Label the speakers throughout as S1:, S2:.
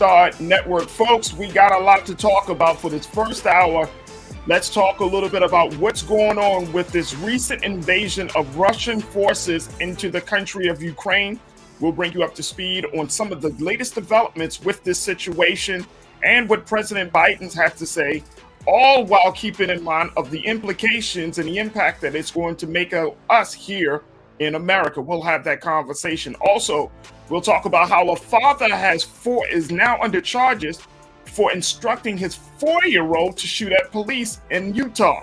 S1: Star Network. Folks, we got a lot to talk about for this first hour. Let's talk a little bit about what's going on with this recent invasion of Russian forces into the country of Ukraine. We'll bring you up to speed on some of the latest developments with this situation and what President Biden has to say, all while keeping in mind of the implications and the impact that it's going to make us here in America. We'll have that conversation. Also, we'll talk about how a father is now under charges for instructing his 4-year-old to shoot at police in Utah.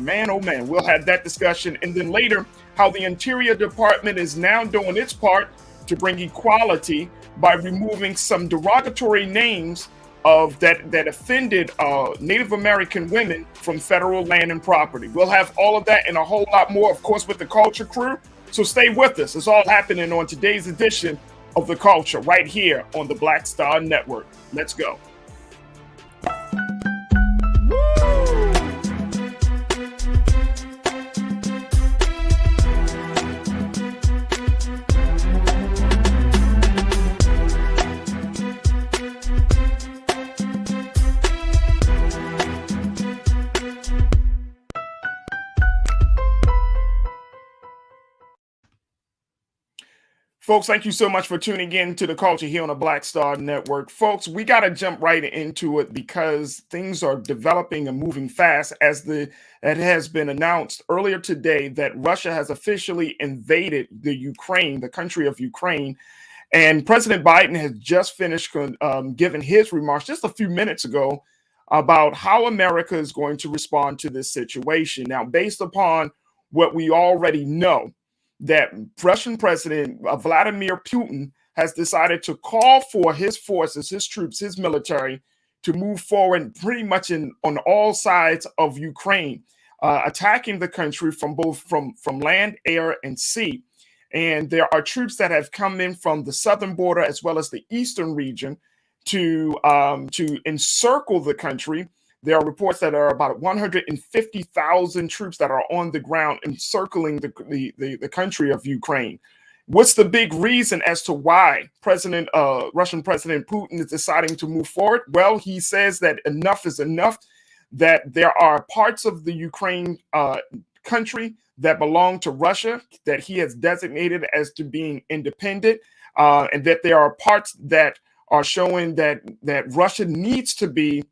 S1: Man, oh man, we'll have that discussion. And then later, how the Interior Department is now doing its part to bring equality by removing some derogatory names of that offended Native American women from federal land and property. We'll have all of that and a whole lot more, of course, with the Culture Crew. So stay with us. It's all happening on today's edition of The Culture right here on the Black Star Network. Let's go. Folks, thank you so much for tuning in to The Culture here on the Black Star Network. Folks, we got to jump right into it because things are developing and moving fast as it has been announced earlier today that Russia has officially invaded the country of Ukraine. And President Biden has just finished giving his remarks just a few minutes ago about how America is going to respond to this situation. Now, based upon what we already know, that Russian President Vladimir Putin has decided to call for his forces, his troops, his military to move forward pretty much on all sides of Ukraine, attacking the country from land, air, and sea. And there are troops that have come in from the southern border as well as the eastern region to encircle the country. There are reports that are about 150,000 troops that are on the ground encircling the country of Ukraine. What's the big reason as to why Russian President Putin is deciding to move forward? Well, he says that enough is enough, that there are parts of the Ukraine country that belong to Russia that he has designated as to being independent, and that there are parts that are showing that Russia needs to be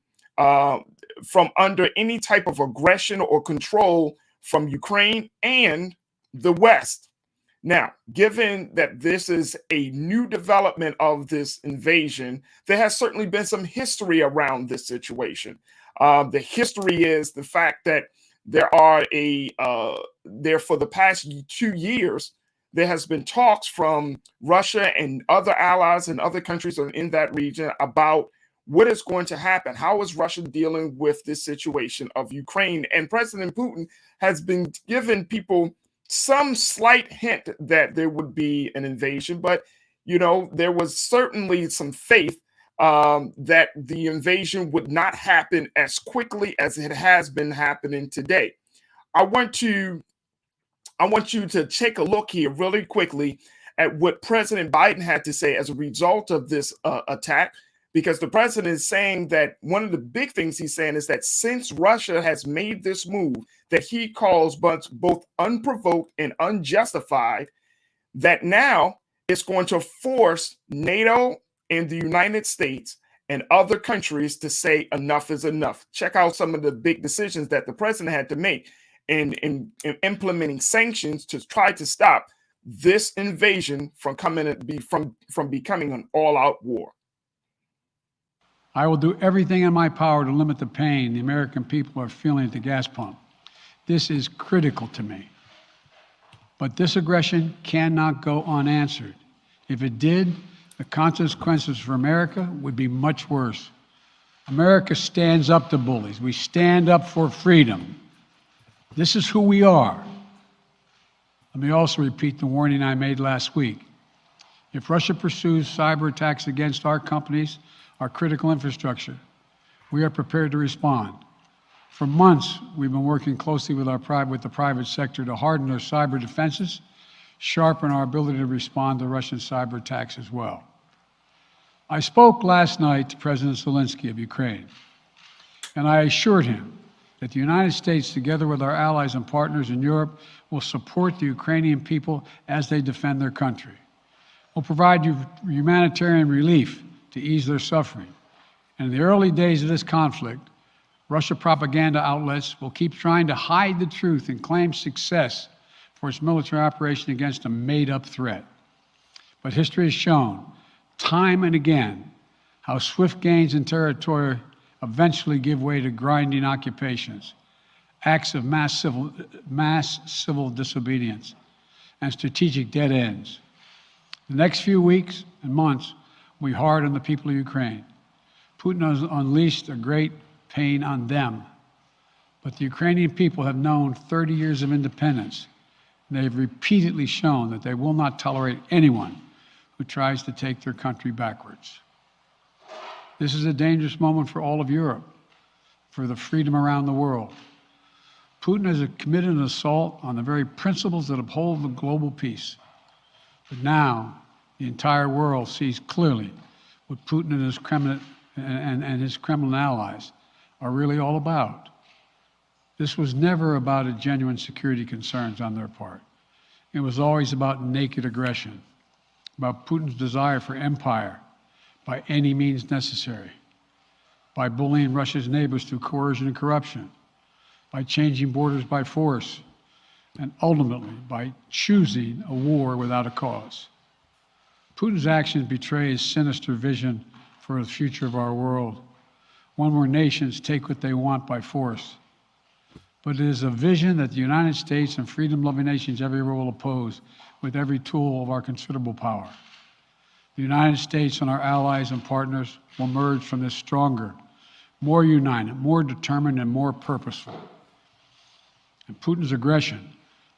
S1: from under any type of aggression or control from Ukraine and the West. Now, given that this is a new development of this invasion, there has certainly been some history around this situation. The history is the fact that there for the past 2 years, there has been talks from Russia and other allies and other countries in that region about what is going to happen. How is Russia dealing with this situation of Ukraine? And President Putin has been giving people some slight hint that there would be an invasion, but there was certainly some faith that the invasion would not happen as quickly as it has been happening today. I want you to take a look here really quickly at what President Biden had to say as a result of this attack. Because the president is saying that one of the big things he's saying is that since Russia has made this move that he calls both unprovoked and unjustified, that now it's going to force NATO and the United States and other countries to say enough is enough. Check out some of the big decisions that the president had to make in implementing sanctions to try to stop this invasion from becoming an all-out war.
S2: I will do everything in my power to limit the pain the American people are feeling at the gas pump. This is critical to me. But this aggression cannot go unanswered. If it did, the consequences for America would be much worse. America stands up to bullies. We stand up for freedom. This is who we are. Let me also repeat the warning I made last week. If Russia pursues cyber attacks against our companies, our critical infrastructure, we are prepared to respond. For months, we've been working closely with the private sector to harden our cyber defenses, sharpen our ability to respond to Russian cyber attacks as well. I spoke last night to President Zelensky of Ukraine, and I assured him that the United States, together with our allies and partners in Europe, will support the Ukrainian people as they defend their country. We'll provide humanitarian relief to ease their suffering. And in the early days of this conflict, Russia propaganda outlets will keep trying to hide the truth and claim success for its military operation against a made-up threat. But history has shown, time and again, how swift gains in territory eventually give way to grinding occupations, acts of mass civil disobedience, and strategic dead ends. The next few weeks and months will be hard on the people of Ukraine. Putin has unleashed a great pain on them, but the Ukrainian people have known 30 years of independence. They have repeatedly shown that they will not tolerate anyone who tries to take their country backwards. This is a dangerous moment for all of Europe, for the freedom around the world. Putin has committed an assault on the very principles that uphold the global peace. But now, the entire world sees clearly what Putin and his Kremlin allies are really all about. This was never about a genuine security concerns on their part. It was always about naked aggression, about Putin's desire for empire by any means necessary, by bullying Russia's neighbors through coercion and corruption, by changing borders by force, and ultimately by choosing a war without a cause. Putin's actions betray his sinister vision for the future of our world, one where nations take what they want by force. But it is a vision that the United States and freedom-loving nations everywhere will oppose with every tool of our considerable power. The United States and our allies and partners will emerge from this stronger, more united, more determined, and more purposeful. And Putin's aggression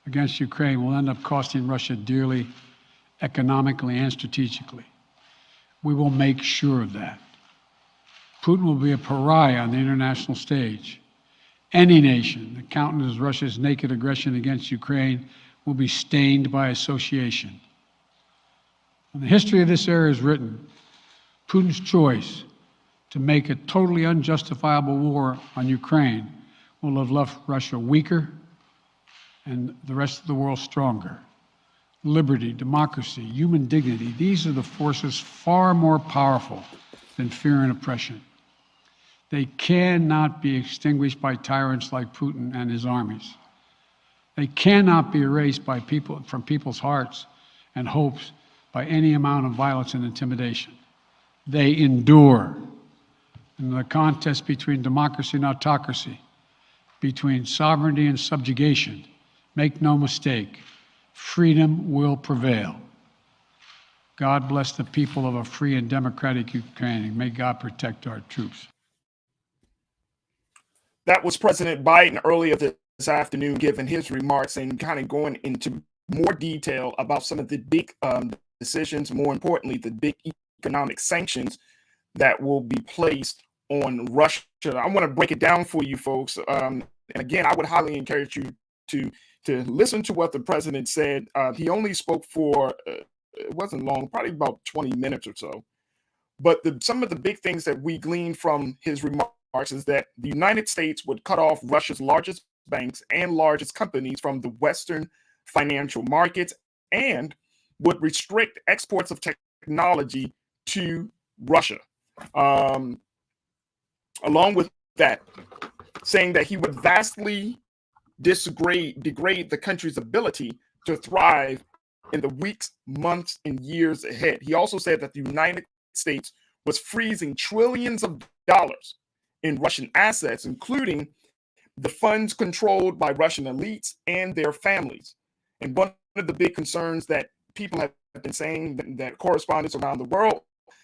S2: against Ukraine will end up costing Russia dearly, economically and strategically. We will make sure of that. Putin will be a pariah on the international stage. Any nation that countenances Russia's naked aggression against Ukraine will be stained by association. When the history of this era is written, Putin's choice to make a totally unjustifiable war on Ukraine will have left Russia weaker and the rest of the world stronger. Liberty, democracy, human dignity, these are the forces far more powerful than fear and oppression. They cannot be extinguished by tyrants like Putin and his armies. They cannot be erased by from people's hearts and hopes by any amount of violence and intimidation. They endure. In the contest between democracy and autocracy, between sovereignty and subjugation, make no mistake, freedom will prevail. God bless the people of a free and democratic Ukraine, and may God protect our troops.
S1: That was President Biden earlier this afternoon giving his remarks and kind of going into more detail about some of the big decisions, more importantly, the big economic sanctions that will be placed on Russia. I want to break it down for you folks. And again, I would highly encourage you to listen to what the president said. He only spoke for, it wasn't long, probably about 20 minutes or so. But some of the big things that we gleaned from his remarks is that the United States would cut off Russia's largest banks and largest companies from the Western financial markets and would restrict exports of technology to Russia. Along with that, saying that he would vastly degrade the country's ability to thrive in the weeks, months, and years ahead. He also said that the United States was freezing trillions of dollars in Russian assets, including the funds controlled by Russian elites and their families. And one of the big concerns that people have been saying, that correspondents around the world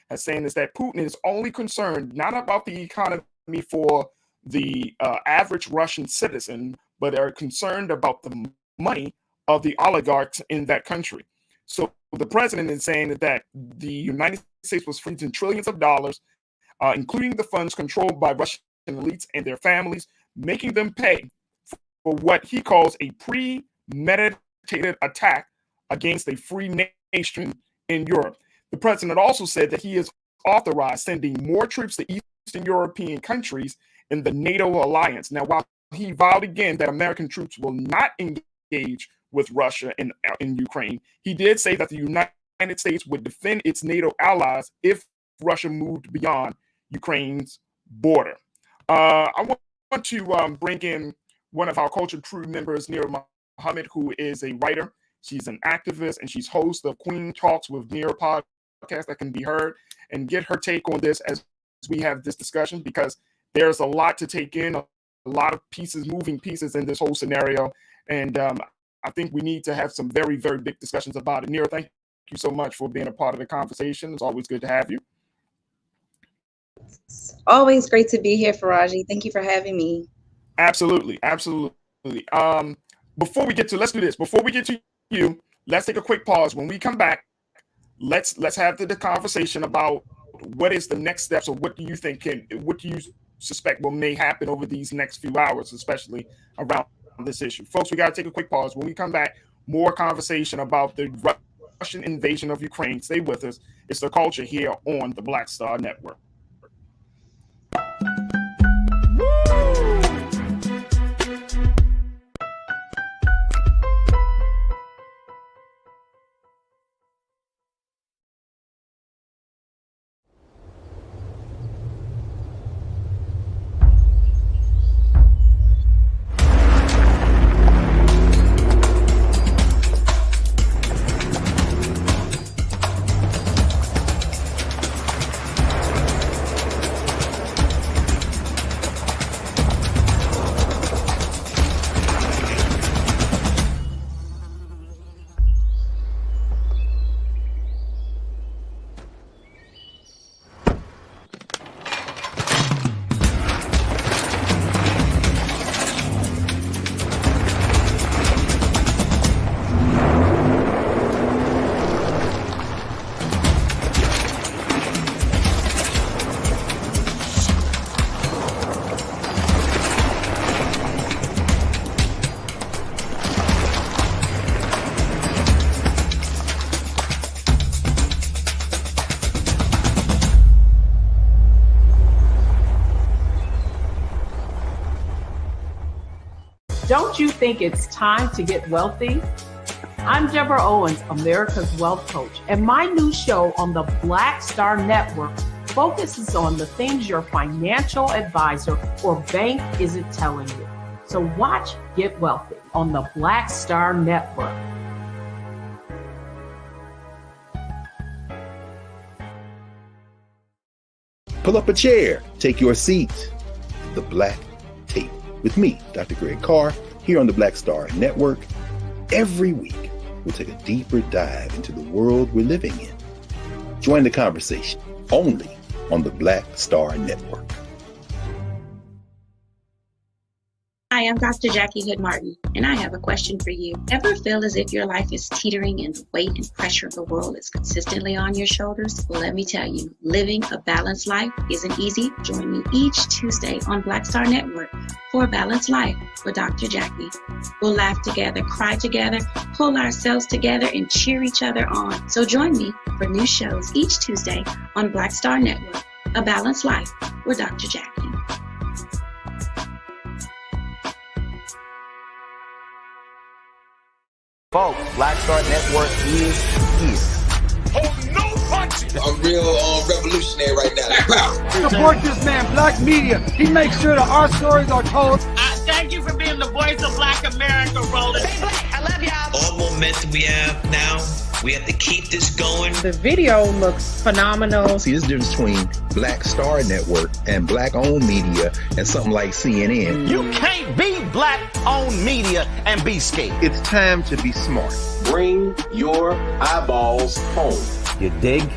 S1: have saying, is that Putin is only concerned not about the economy for the average Russian citizen, but are concerned about the money of the oligarchs in that country. So the president is saying that the United States was freezing trillions of dollars, including the funds controlled by Russian elites and their families, making them pay for what he calls a premeditated attack against a free nation in Europe. The president also said that he is authorized sending more troops to Eastern European countries in the NATO alliance. Now, while he vowed again that American troops will not engage with Russia in Ukraine, he did say that the United States would defend its NATO allies if Russia moved beyond Ukraine's border. I want to bring in one of our Culture Crew members, Nira Muhammad, who is a writer. She's an activist, and she's host of Queen Talks with Nira podcast that can be heard, and get her take on this as we have this discussion, because there's a lot to take in, a lot of moving pieces in this whole scenario. And I think we need to have some very, very big discussions about it. Nira, thank you so much for being a part of the conversation. It's always good to have you.
S3: It's always great to be here, Farajii. Thank you for having me.
S1: Absolutely. Absolutely. Before we get to, let's do this. Before we get to you, let's take a quick pause. When we come back, let's have the conversation about what is the next steps, or what do you think what do you suspect may happen over these next few hours, especially around this issue. Folks, we got to take a quick pause. When we come back, more conversation about the Russian invasion of Ukraine. Stay with us. It's The Culture here on the Black Star Network.
S4: Don't you think it's time to get wealthy? I'm Deborah Owens, America's Wealth Coach, and my new show on the Black Star Network focuses on the things your financial advisor or bank isn't telling you. So watch Get Wealthy on the Black Star Network.
S5: Pull up a chair, take your seat. The Black Tape with me, Dr. Greg Carr, here on the Black Star Network. Every week, we'll take a deeper dive into the world we're living in. Join the conversation only on the Black Star Network.
S3: Hi, I'm Dr. Jackie Hood Martin, and I have a question for you. Ever feel as if your life is teetering and the weight and pressure of the world is consistently on your shoulders? Well, let me tell you, living a balanced life isn't easy. Join me each Tuesday on Black Star Network for A Balanced Life with Dr. Jackie. We'll laugh together, cry together, pull ourselves together, and cheer each other on. So join me for new shows each Tuesday on Black Star Network, A Balanced Life with Dr. Jackie.
S6: Folks, Black Star Network is here.
S7: Oh, no punches!
S8: I'm real revolutionary right now.
S9: Support this man, Black Media. He makes sure that our stories are told.
S10: Thank you for being the voice of Black America, Roland.
S11: Stay black. I love y'all.
S12: All momentum we have now, we have to keep this going.
S13: The video looks phenomenal.
S5: See, this difference between Black Star Network and Black-owned media and something like CNN.
S6: You can't be Black-owned media and be scared.
S5: It's time to be smart.
S8: Bring your eyeballs home.
S6: You dig?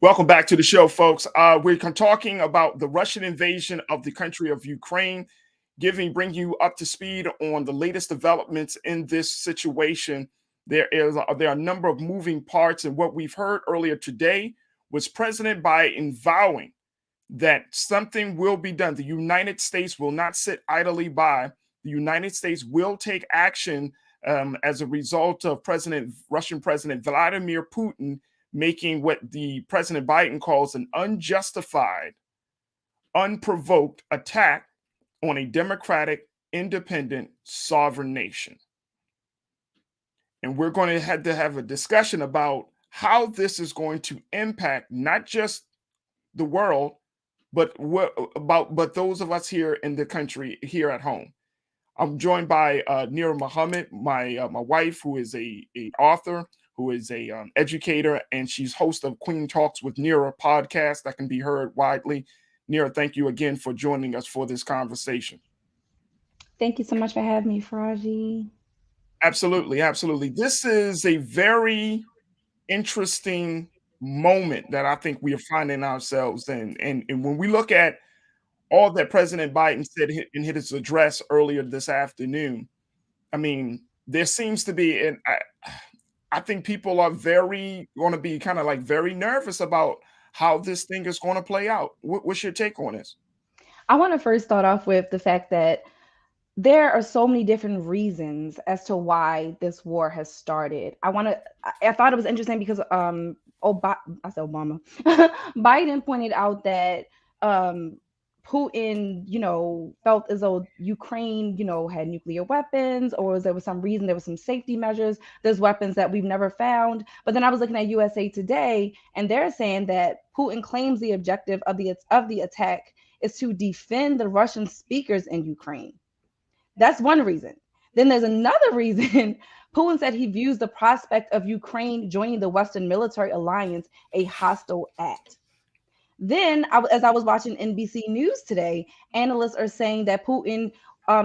S1: Welcome back to the show, folks. We're talking about the Russian invasion of the country of Ukraine, bring you up to speed on the latest developments in this situation. There are a number of moving parts, and what we've heard earlier today was President Biden vowing that something will be done. The United States will not sit idly by. The United States will take action as a result of Russian President Vladimir Putin making what the President Biden calls an unjustified, unprovoked attack on a democratic, independent, sovereign nation. And we're going to have a discussion about how this is going to impact not just the world, but those of us here in the country, here at home. I'm joined by Nira Muhammad, my wife, who is a author, who is a educator, and she's host of Queen Talks with Nira podcast that can be heard widely. Nira, thank you again for joining us for this conversation.
S7: Thank you so much for having me, Farajii.
S1: Absolutely, absolutely. This is a very interesting moment that I think we are finding ourselves in. And when we look at all that President Biden said in his address earlier this afternoon, I mean, there seems to be, and I think people are going to be kind of like very nervous about how this thing is going to play out. What's your take on this?
S7: I want to first start off with the fact that there are so many different reasons as to why this war has started. I thought it was interesting because I said Obama. Biden pointed out that Putin, felt as though Ukraine, had nuclear weapons, or there was some reason, there was some safety measures. There's weapons that we've never found. But then I was looking at USA Today, and they're saying that Putin claims the objective of the attack is to defend the Russian speakers in Ukraine. That's one reason. Then there's another reason. Putin said he views the prospect of Ukraine joining the Western military alliance a hostile act. Then, as I was watching NBC News today, analysts are saying that Putin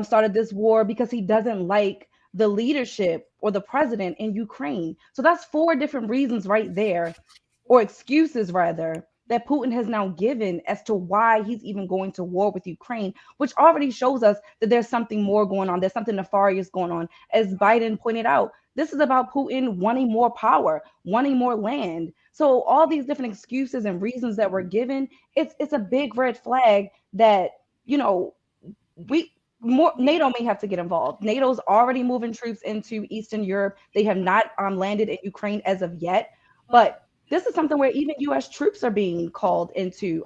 S7: started this war because he doesn't like the leadership or the president in Ukraine. So that's 4 different reasons right there, or excuses rather, that Putin has now given as to why he's even going to war with Ukraine, which already shows us that there's something more going on. There's something nefarious going on. As Biden pointed out, this is about Putin wanting more power, wanting more land. So all these different excuses and reasons that were given, it's a big red flag that, NATO may have to get involved. NATO's already moving troops into Eastern Europe. They have not landed in Ukraine as of yet, but this is something where even U.S. troops are being called into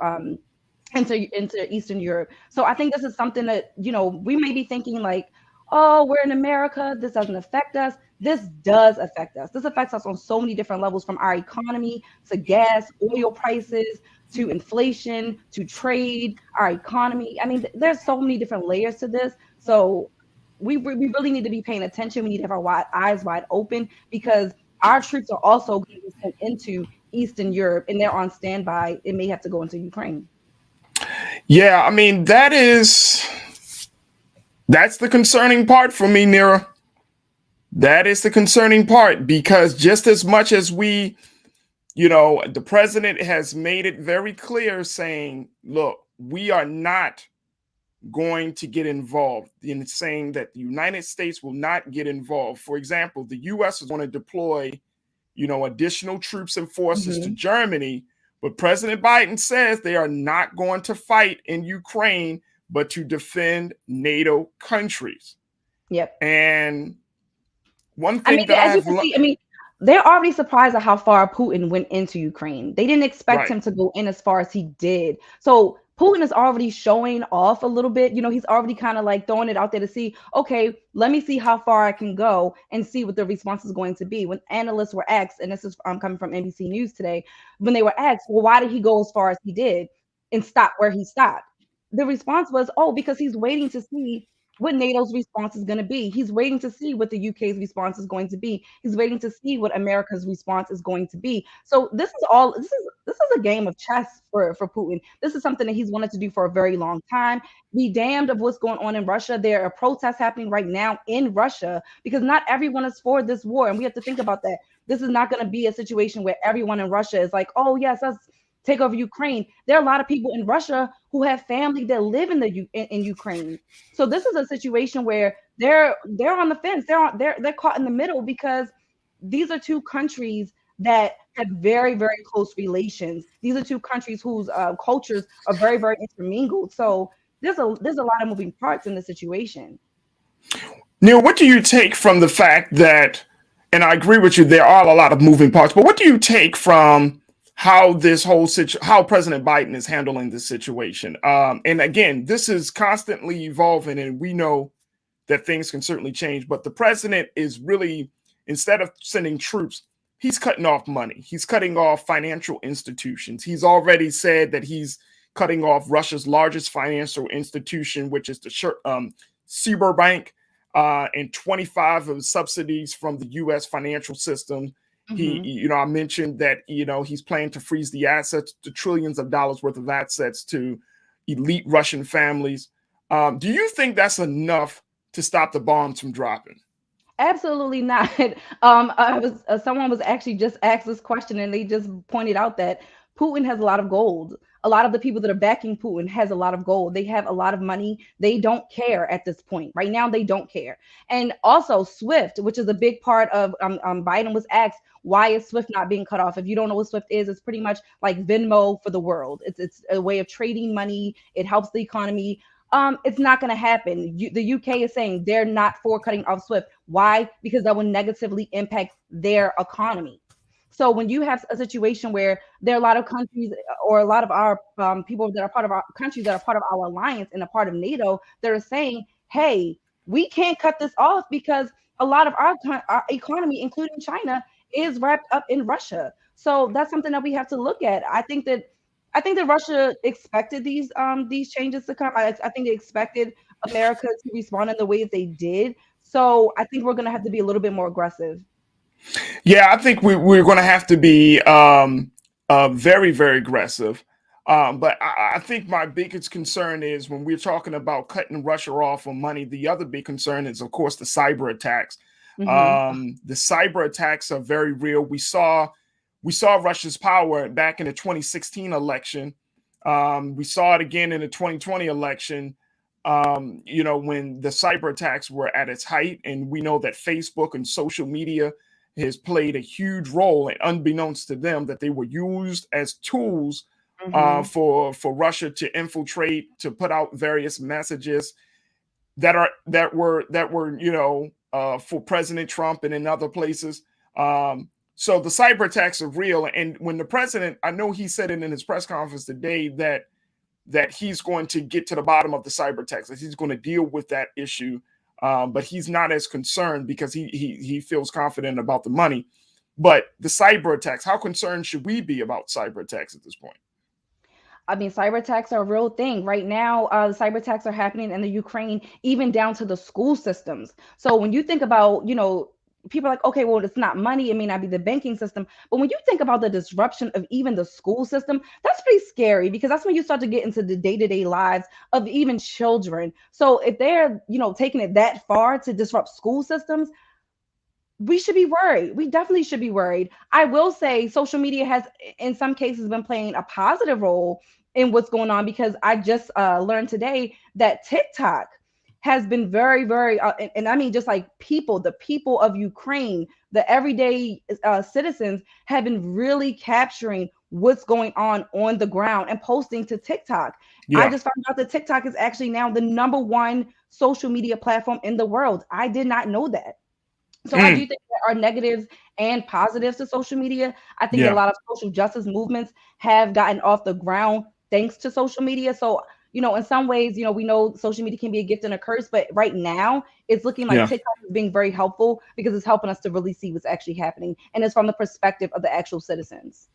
S7: Eastern Europe. So I think this is something that, we may be thinking like, oh, we're in America, this doesn't affect us. This does affect us. This affects us on so many different levels, from our economy to gas, oil prices, to inflation, to trade, our economy. I mean, there's so many different layers to this. So we really need to be paying attention. We need to have our eyes wide open, because our troops are also going to be sent into Eastern Europe, and they're on standby. It may have to go into Ukraine.
S1: Yeah, I mean, that's the concerning part for me, Nira. That is the concerning part, because just as much as the president has made it very clear, saying, look, we are not going to get involved, in saying that the United States will not get involved. For example, the U.S. is going to deploy, additional troops and forces to Germany, but President Biden says they are not going to fight in Ukraine, but to defend NATO countries.
S7: Yep.
S1: And one thing
S7: they're already surprised at how far Putin went into Ukraine. They didn't expect him to go in as far as he did. So Putin is already showing off a little bit. He's already kind of like throwing it out there to see, okay, let me see how far I can go and see what the response is going to be. When analysts were asked, and this is coming from NBC News today, when they were asked, well, why did he go as far as he did and stop where he stopped? The response was, because he's waiting to see what NATO's response is going to be. He's waiting to see what the UK's response is going to be. He's waiting to see what America's response is going to be. So this is a game of chess for Putin. This is something that he's wanted to do for a very long time. Be damned of what's going on in Russia. There are protests happening right now in Russia, because not everyone is for this war. And we have to think about that. This is not going to be a situation where everyone in Russia is like, oh, yes, take over Ukraine. There are a lot of people in Russia who have family that live in in Ukraine. So this is a situation where they're on the fence. They're caught in the middle because these are two countries that have very, very close relations. These are two countries whose cultures are very, very intermingled. So there's a lot of moving parts in the situation.
S1: Neil, what do you take from the fact that, and I agree with you, there are a lot of moving parts, but what do you take from how this whole how President Biden is handling this situation? And again, this is constantly evolving, and we know that things can certainly change, but the president is really, instead of sending troops, he's cutting off money. He's cutting off financial institutions. He's already said that he's cutting off Russia's largest financial institution, which is the Cyberbank, and 25 of subsidies from the U.S. financial system.
S7: Mm-hmm.
S1: I mentioned that, he's planning to freeze the assets, the trillions of dollars worth of assets to elite Russian families. Do you think that's enough to stop the bombs from dropping?
S7: Absolutely not. Someone was actually just asked this question, and they just pointed out that Putin has a lot of gold. A lot of the people that are backing Putin has a lot of gold. They have a lot of money. They don't care at this point. Right now, they don't care. And also SWIFT, which is a big part of Biden was asked, why is SWIFT not being cut off? If you don't know what SWIFT is, it's pretty much like Venmo for the world. It's a way of trading money. It helps the economy. It's not going to happen. The UK is saying they're not for cutting off SWIFT. Why? Because that will negatively impact their economy. So when you have a situation where there are a lot of countries or a lot of our people that are part of our countries that are part of our alliance and a part of NATO, that are saying, hey, we can't cut this off because a lot of our economy, including China, is wrapped up in Russia. So that's something that we have to look at. I think that Russia expected these changes to come. I think they expected America to respond in the ways they did. So I think we're going to have to be a little bit more aggressive.
S1: Yeah, I think we're going to have to be very, very aggressive. But I think my biggest concern is when we're talking about cutting Russia off on money, the other big concern is, of course, the cyber attacks. Mm-hmm. The cyber attacks are very real. We saw Russia's power back in the 2016 election. We saw it again in the 2020 election, when the cyber attacks were at its height. And we know that Facebook and social media has played a huge role, and unbeknownst to them, that they were used as tools for Russia to infiltrate, to put out various messages that were for President Trump and in other places. So the cyber attacks are real. And when the president, I know he said it in his press conference today that he's going to get to the bottom of the cyber attacks, that he's going to deal with that issue. But he's not as concerned because he feels confident about the money. But the cyber attacks, how concerned should we be about cyber attacks at this point?
S7: I mean, cyber attacks are a real thing. Right now, the cyber attacks are happening in the Ukraine, even down to the school systems. So when you think about, people are like, okay, well, it's not money. It may not be the banking system. But when you think about the disruption of even the school system, that's pretty scary, because that's when you start to get into the day-to-day lives of even children. So if they're, taking it that far to disrupt school systems, we should be worried. We definitely should be worried. I will say social media has, in some cases, been playing a positive role in what's going on, because I just learned today that TikTok has been very, very, and I mean, just like the people of Ukraine, the everyday citizens have been really capturing what's going on the ground and posting to TikTok. Yeah. I just found out that TikTok is actually now the #1 social media platform in the world. I did not know that. So I do think there are negatives and positives to social media. I think a lot of social justice movements have gotten off the ground thanks to social media. So, in some ways, we know social media can be a gift and a curse, but right now it's looking like TikTok is being very helpful, because it's helping us to really see what's actually happening. And it's from the perspective of the actual citizens.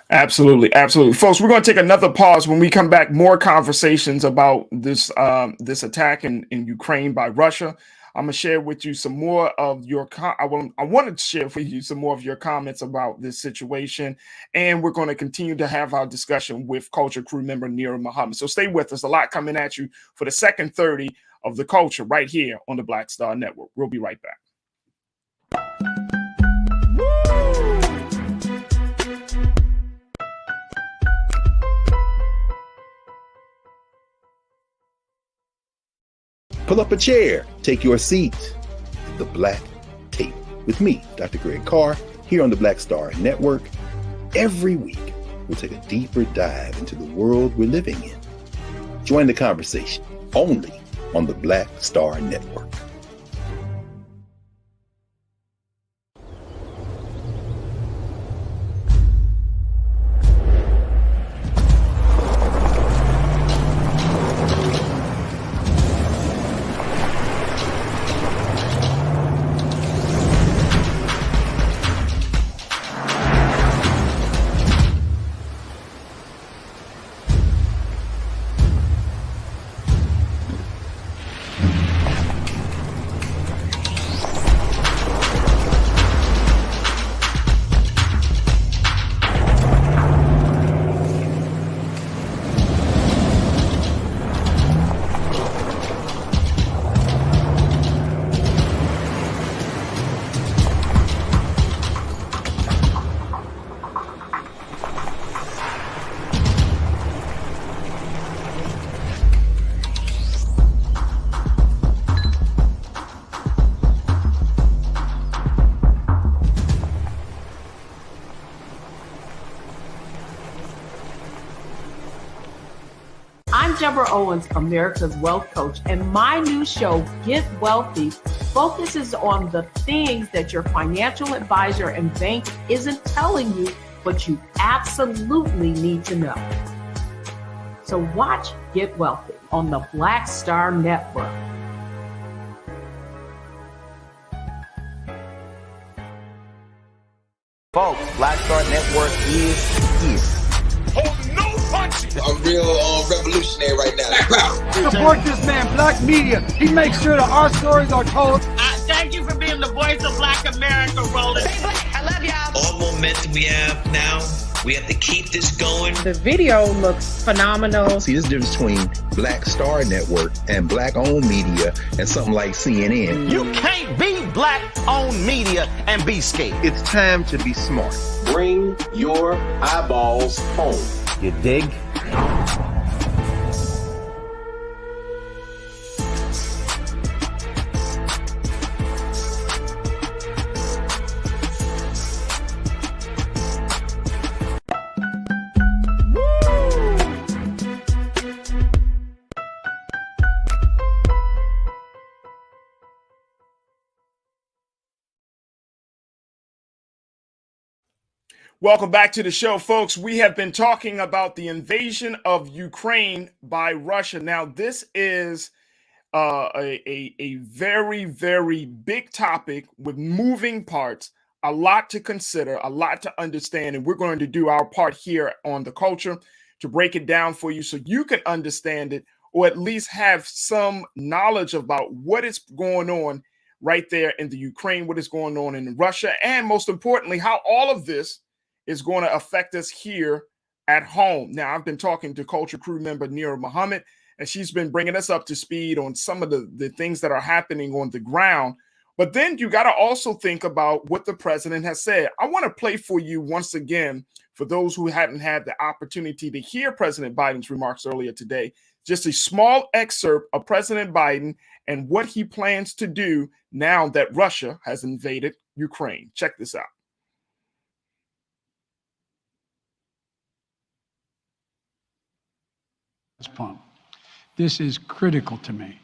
S1: Absolutely. Absolutely. Folks, we're going to take another pause. When we come back, more conversations about this attack in Ukraine by Russia. I'm going to share with you some more of your I wanted to share with you some more of your comments about this situation. And we're going to continue to have our discussion with Culture crew member Neil Muhammad. So stay with us. A lot coming at you for the second 30 of the Culture right here on the Black Star Network. We'll be right back.
S5: Pull up a chair, take your seat. The Black Tape with me, Dr. Greg Carr, here on the Black Star Network. Every week, we'll take a deeper dive into the world we're living in. Join the conversation only on the Black Star Network.
S4: I'm Deborah Owens, America's Wealth Coach, and my new show, Get Wealthy, focuses on the things that your financial advisor and bank isn't telling you, but you absolutely need to know. So watch Get Wealthy on the Black Star Network.
S6: Folks, Black Star Network is here.
S8: Oh, no punches! I'm real revolutionary right now.
S9: Support this man, Black Media. He makes sure that our stories are told.
S10: Thank you for being the voice of Black America, Roland.
S13: Stay black. I love y'all.
S12: All momentum we have now, we have to keep this going.
S13: The video looks phenomenal.
S5: See, there's a difference between Black Star Network and Black-owned media and something like CNN.
S6: You can't be Black-owned media and be scared.
S5: It's time to be smart.
S8: Bring your eyeballs home.
S6: You dig?
S1: Welcome back to the show, folks. We have been talking about the invasion of Ukraine by Russia. Now, this is a very, very big topic with moving parts, a lot to consider, a lot to understand, and we're going to do our part here on The Culture to break it down for you so you can understand it, or at least have some knowledge about what is going on right there in the Ukraine, what is going on in Russia, and most importantly, how all of this is going to affect us here at home. Now, I've been talking to Culture crew member Nira Muhammad, and she's been bringing us up to speed on some of the things that are happening on the ground. But then you got to also think about what the president has said. I want to play for you once again, for those who haven't had the opportunity to hear President Biden's remarks earlier today, just a small excerpt of President Biden and what he plans to do now that Russia has invaded Ukraine. Check this out.
S2: Pump. This is critical to me.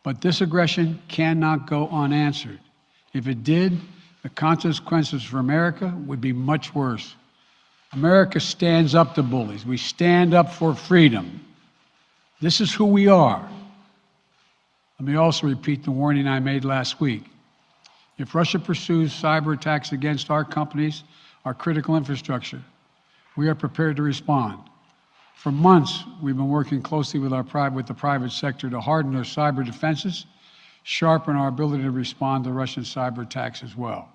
S2: But this aggression cannot go unanswered. If it did, the consequences for America would be much worse. America stands up to bullies. We stand up for freedom. This is who we are. Let me also repeat the warning I made last week. If Russia pursues cyber attacks against our companies, our critical infrastructure, we are prepared to respond. For months, we've been working closely with the private sector to harden our cyber defenses, sharpen our ability to respond to Russian cyber attacks as well.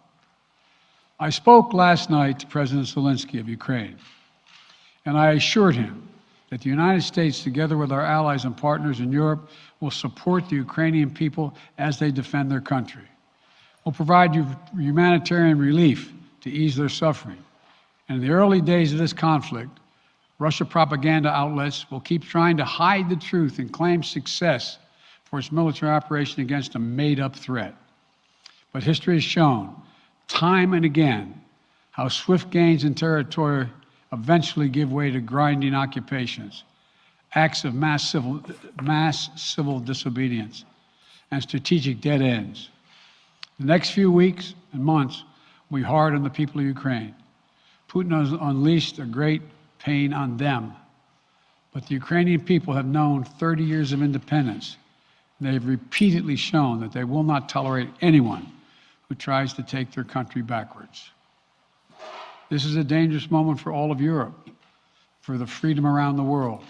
S2: I spoke last night to President Zelensky of Ukraine, and I assured him that the United States, together with our allies and partners in Europe, will support the Ukrainian people as they defend their country. We'll provide humanitarian relief to ease their suffering. And in the early days of this conflict, Russia propaganda outlets will keep trying to hide the truth and claim success for its military operation against a made-up threat. But history has shown, time and again, how swift gains in territory eventually give way to grinding occupations, acts of mass civil disobedience, and strategic dead ends. The next few weeks and months will be hard on the people of Ukraine. Putin has unleashed a great pain on them, but the Ukrainian people have known 30 years of independence. They have repeatedly shown that they will not tolerate anyone who tries to take their country backwards. This is a dangerous moment for all of Europe, for the freedom around the world.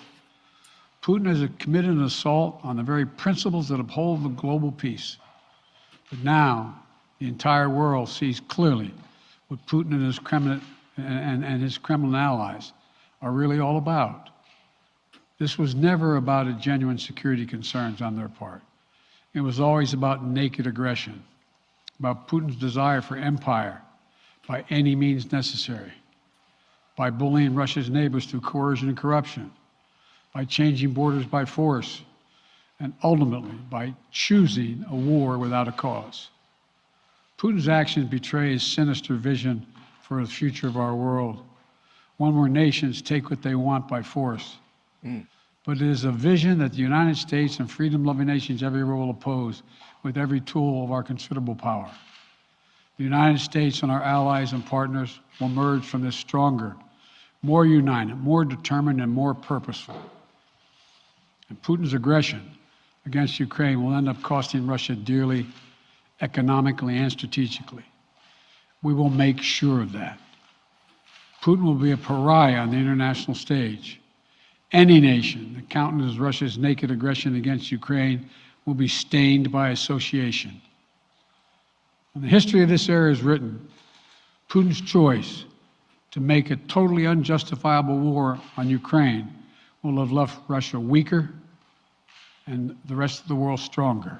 S2: Putin has committed an assault on the very principles that uphold the global peace. But now, the entire world sees clearly what Putin and his Kremlin allies are really all about. This was never about a genuine security concerns on their part. It was always about naked aggression, about Putin's desire for empire by any means necessary, by bullying Russia's neighbors through coercion and corruption, by changing borders by force, and ultimately by choosing a war without a cause. Putin's actions betray his sinister vision for the future of our world, one where nations take what they want by force. But it is a vision that the United States and freedom-loving nations everywhere will oppose with every tool of our considerable power. The United States and our allies and partners will emerge from this stronger, more united, more determined, and more purposeful. And Putin's aggression against Ukraine will end up costing Russia dearly, economically and strategically. We will make sure of that. Putin will be a pariah on the international stage. Any nation that countenances Russia's naked aggression against Ukraine will be stained by association. When the history of this era is written, Putin's choice to make a totally unjustifiable war on Ukraine will have left Russia weaker and the rest of the world stronger.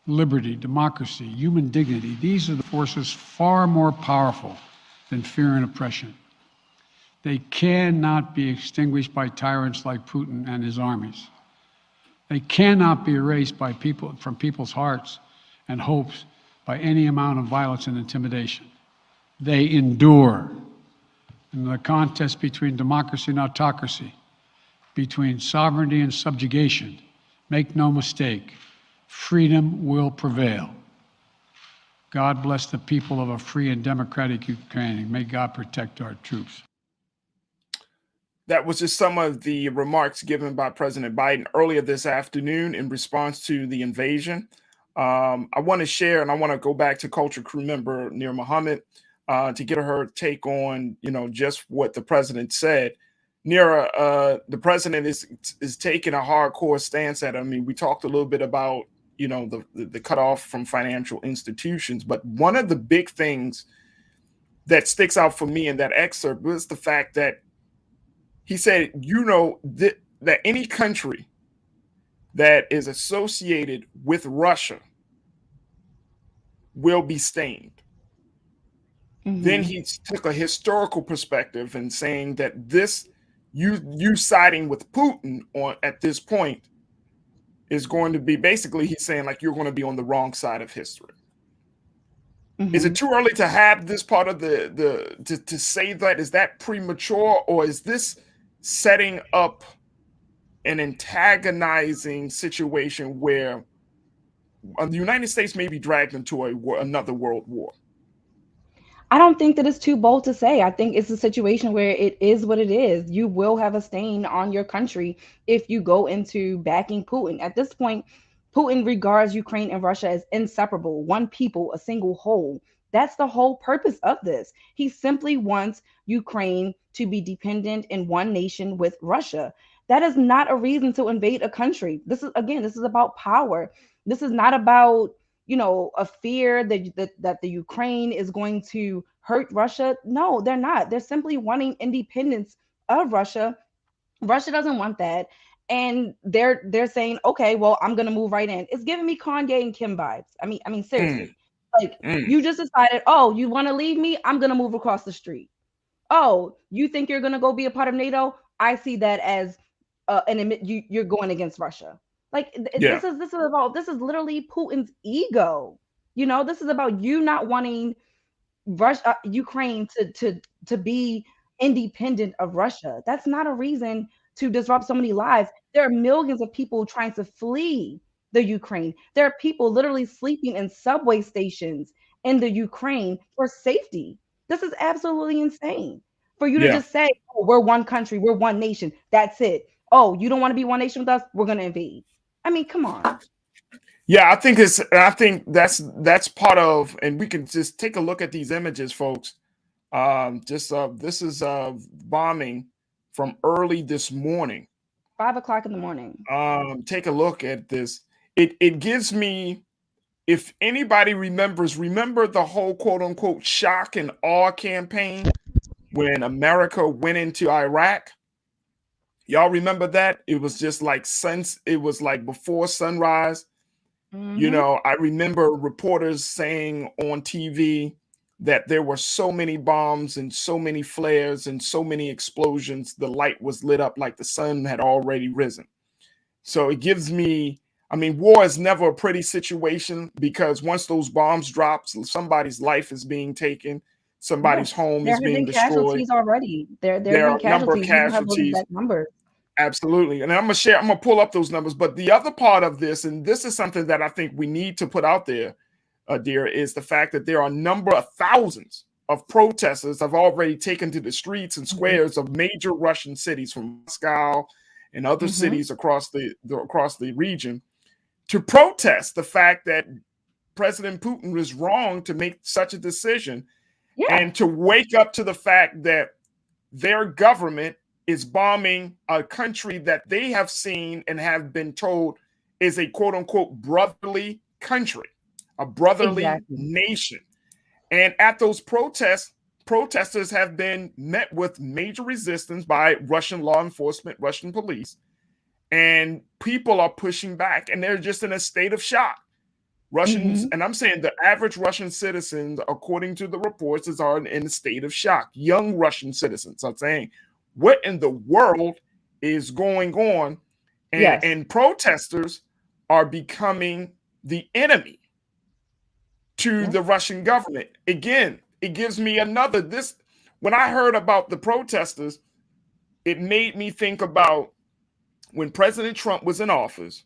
S2: Liberty, democracy, human dignity, these are the forces far more powerful than fear and oppression. They cannot be extinguished by tyrants like Putin and his armies. They cannot be erased by from people's hearts and hopes by any amount of violence and intimidation. They endure. In the contest between democracy and autocracy, between sovereignty and subjugation, make no mistake, freedom will prevail. God bless the people of a free and democratic Ukraine. May God protect our troops.
S1: That was just some of the remarks given by President Biden earlier this afternoon in response to the invasion. I want to share, and I want to go back to Culture Crew member Nir Muhammad to get her take on, just what the president said. Nira, the president is taking a hardcore stance at it. I mean, we talked a little bit about, the cutoff from financial institutions, but one of the big things that sticks out for me in that excerpt was the fact that he said, that any country that is associated with Russia will be stained. Mm-hmm. Then he took a historical perspective and saying that you siding with Putin at this point is going to be, basically he's saying like you're going to be on the wrong side of history. Mm-hmm. Is it too early to have this part of to say that? Is that premature, or is this setting up an antagonizing situation where the United States may be dragged into another world war?
S7: I don't think that it's too bold to say. I think it's a situation where it is what it is. You will have a stain on your country if you go into backing Putin. At this point, Putin regards Ukraine and Russia as inseparable, one people, a single whole. That's the whole purpose of this. He simply wants Ukraine to be dependent in one nation with Russia. That is not a reason to invade a country. This is about power. This is not about, a fear that the Ukraine is going to hurt Russia. No, they're not. They're simply wanting independence of Russia. Russia doesn't want that. And they're saying, okay, well, I'm going to move right in. It's giving me Kanye and Kim vibes. I mean, seriously. You just decided, oh, you want to leave me? I'm going to move across the street. Oh, you think you're going to go be a part of NATO? I see that as you're going against Russia. Like
S1: Yeah.
S7: this is literally Putin's ego. This is about you not wanting Ukraine to be independent of Russia. That's not a reason to disrupt so many lives. There are millions of people trying to flee the Ukraine. There are people literally sleeping in subway stations in the Ukraine for safety. This is absolutely insane. For you to
S1: Yeah.
S7: just say, "Oh, we're one country, we're one nation. That's it. Oh, you don't want to be one nation with us? We're going to invade." I mean, come on.
S1: Yeah, I think that's part of, and we can just take a look at these images, folks. This is bombing from early this morning.
S7: 5 o'clock in the morning.
S1: Take a look at this. It gives me, if anybody remember the whole quote unquote shock and awe campaign when America went into Iraq. Y'all remember that? It was just like it was like before sunrise. I remember reporters saying on TV that there were so many bombs and so many flares and so many explosions, the light was lit up like the sun had already risen. So it gives me, I mean, war is never a pretty situation, because once those bombs drop, somebody's life is being taken, somebody's home is being destroyed.
S7: Casualties already. There have
S1: are
S7: been
S1: a number of
S7: casualties. We don't have those
S1: casualties.
S7: exact numbers.
S1: Absolutely. And I'm going to pull up those numbers. But the other part of this, and this is something that I think we need to put out there, dear, is the fact that there are a number of thousands of protesters have already taken to the streets and squares of major Russian cities, from Moscow and other cities across the region, to protest the fact that President Putin was wrong to make such a decision, and to wake up to the fact that their government is bombing a country that they have seen and have been told is a quote unquote brotherly country, a brotherly nation. And at those protests, protesters have been met with major resistance by Russian law enforcement, Russian police, and people are pushing back, and they're just in a state of shock. Russians, and I'm saying the average Russian citizens, according to the reports, are in a state of shock. Young Russian citizens are saying, what in the world is going on? And protesters are becoming the enemy to the Russian government. Again, it gives me when I heard about the protesters, it made me think about when President Trump was in office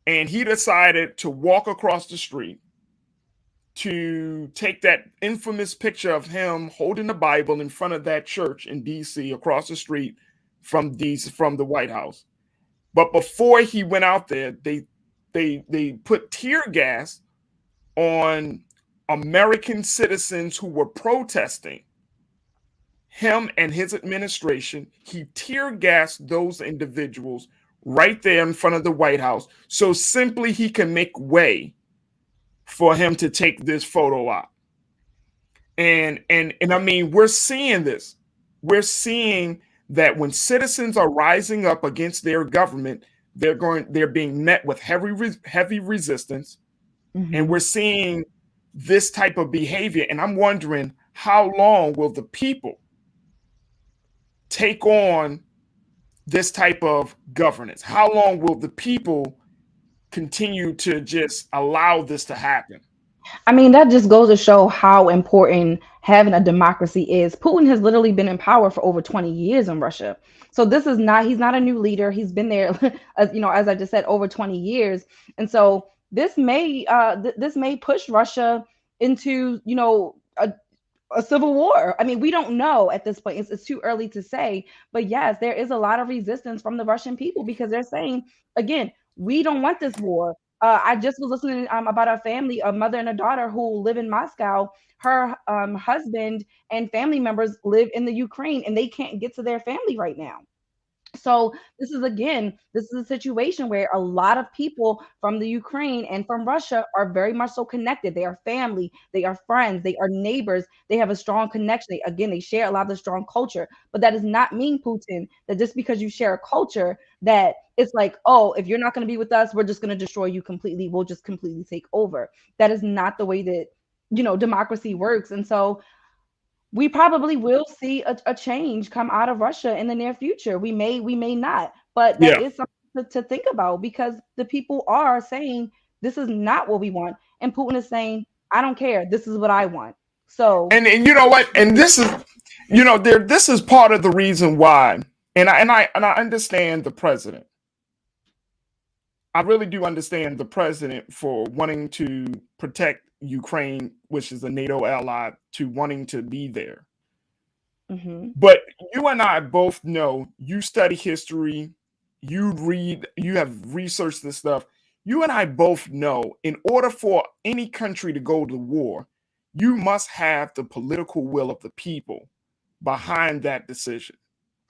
S1: and he decided to walk across the street to take that infamous picture of him holding the Bible in front of that church in DC across the street from the White House. But before he went out there, they put tear gas on American citizens who were protesting him and his administration. He tear gassed those individuals right there in front of the White House, so simply he can make way for him to take this photo out. And I mean, we're seeing this. We're seeing that when citizens are rising up against their government, they're being met with heavy resistance. And we're seeing this type of behavior. And I'm wondering, how long will the people take on this type of governance? How long will the people continue to just allow this to happen?
S7: I mean, that just goes to show how important having a democracy is. Putin has literally been in power for over 20 years in Russia. So he's not a new leader. He's been there, as I just said, over 20 years. And so this may push Russia into, a civil war. I mean, we don't know at this point. It's too early to say. But yes, there is a lot of resistance from the Russian people, because they're saying, again, we don't want this war. I just was listening about a mother and a daughter who live in Moscow. Her husband and family members live in the Ukraine, and they can't get to their family right now. So this is a situation where a lot of people from the Ukraine and from Russia are very much so connected. They are family, they are friends, they are neighbors. They have a strong connection. They share a lot of the strong culture. But that does not mean, Putin, that just because you share a culture, that it's like, oh, if you're not going to be with us, we're just going to destroy you completely. We'll just completely take over. That is not the way that, democracy works. And so we probably will see a change come out of Russia in the near future. We may not, but that is something to think about, because the people are saying this is not what we want, and Putin is saying, I don't care, this is what I want. So
S1: and you know what? And this is, this is part of the reason why. And I understand the president. I really do understand the president for wanting to protect Ukraine, which is a NATO ally, to wanting to be there.
S7: Mm-hmm.
S1: But you and I both know, you study history, you read, you have researched this stuff. You and I both know, in order for any country to go to war, you must have the political will of the people behind that decision.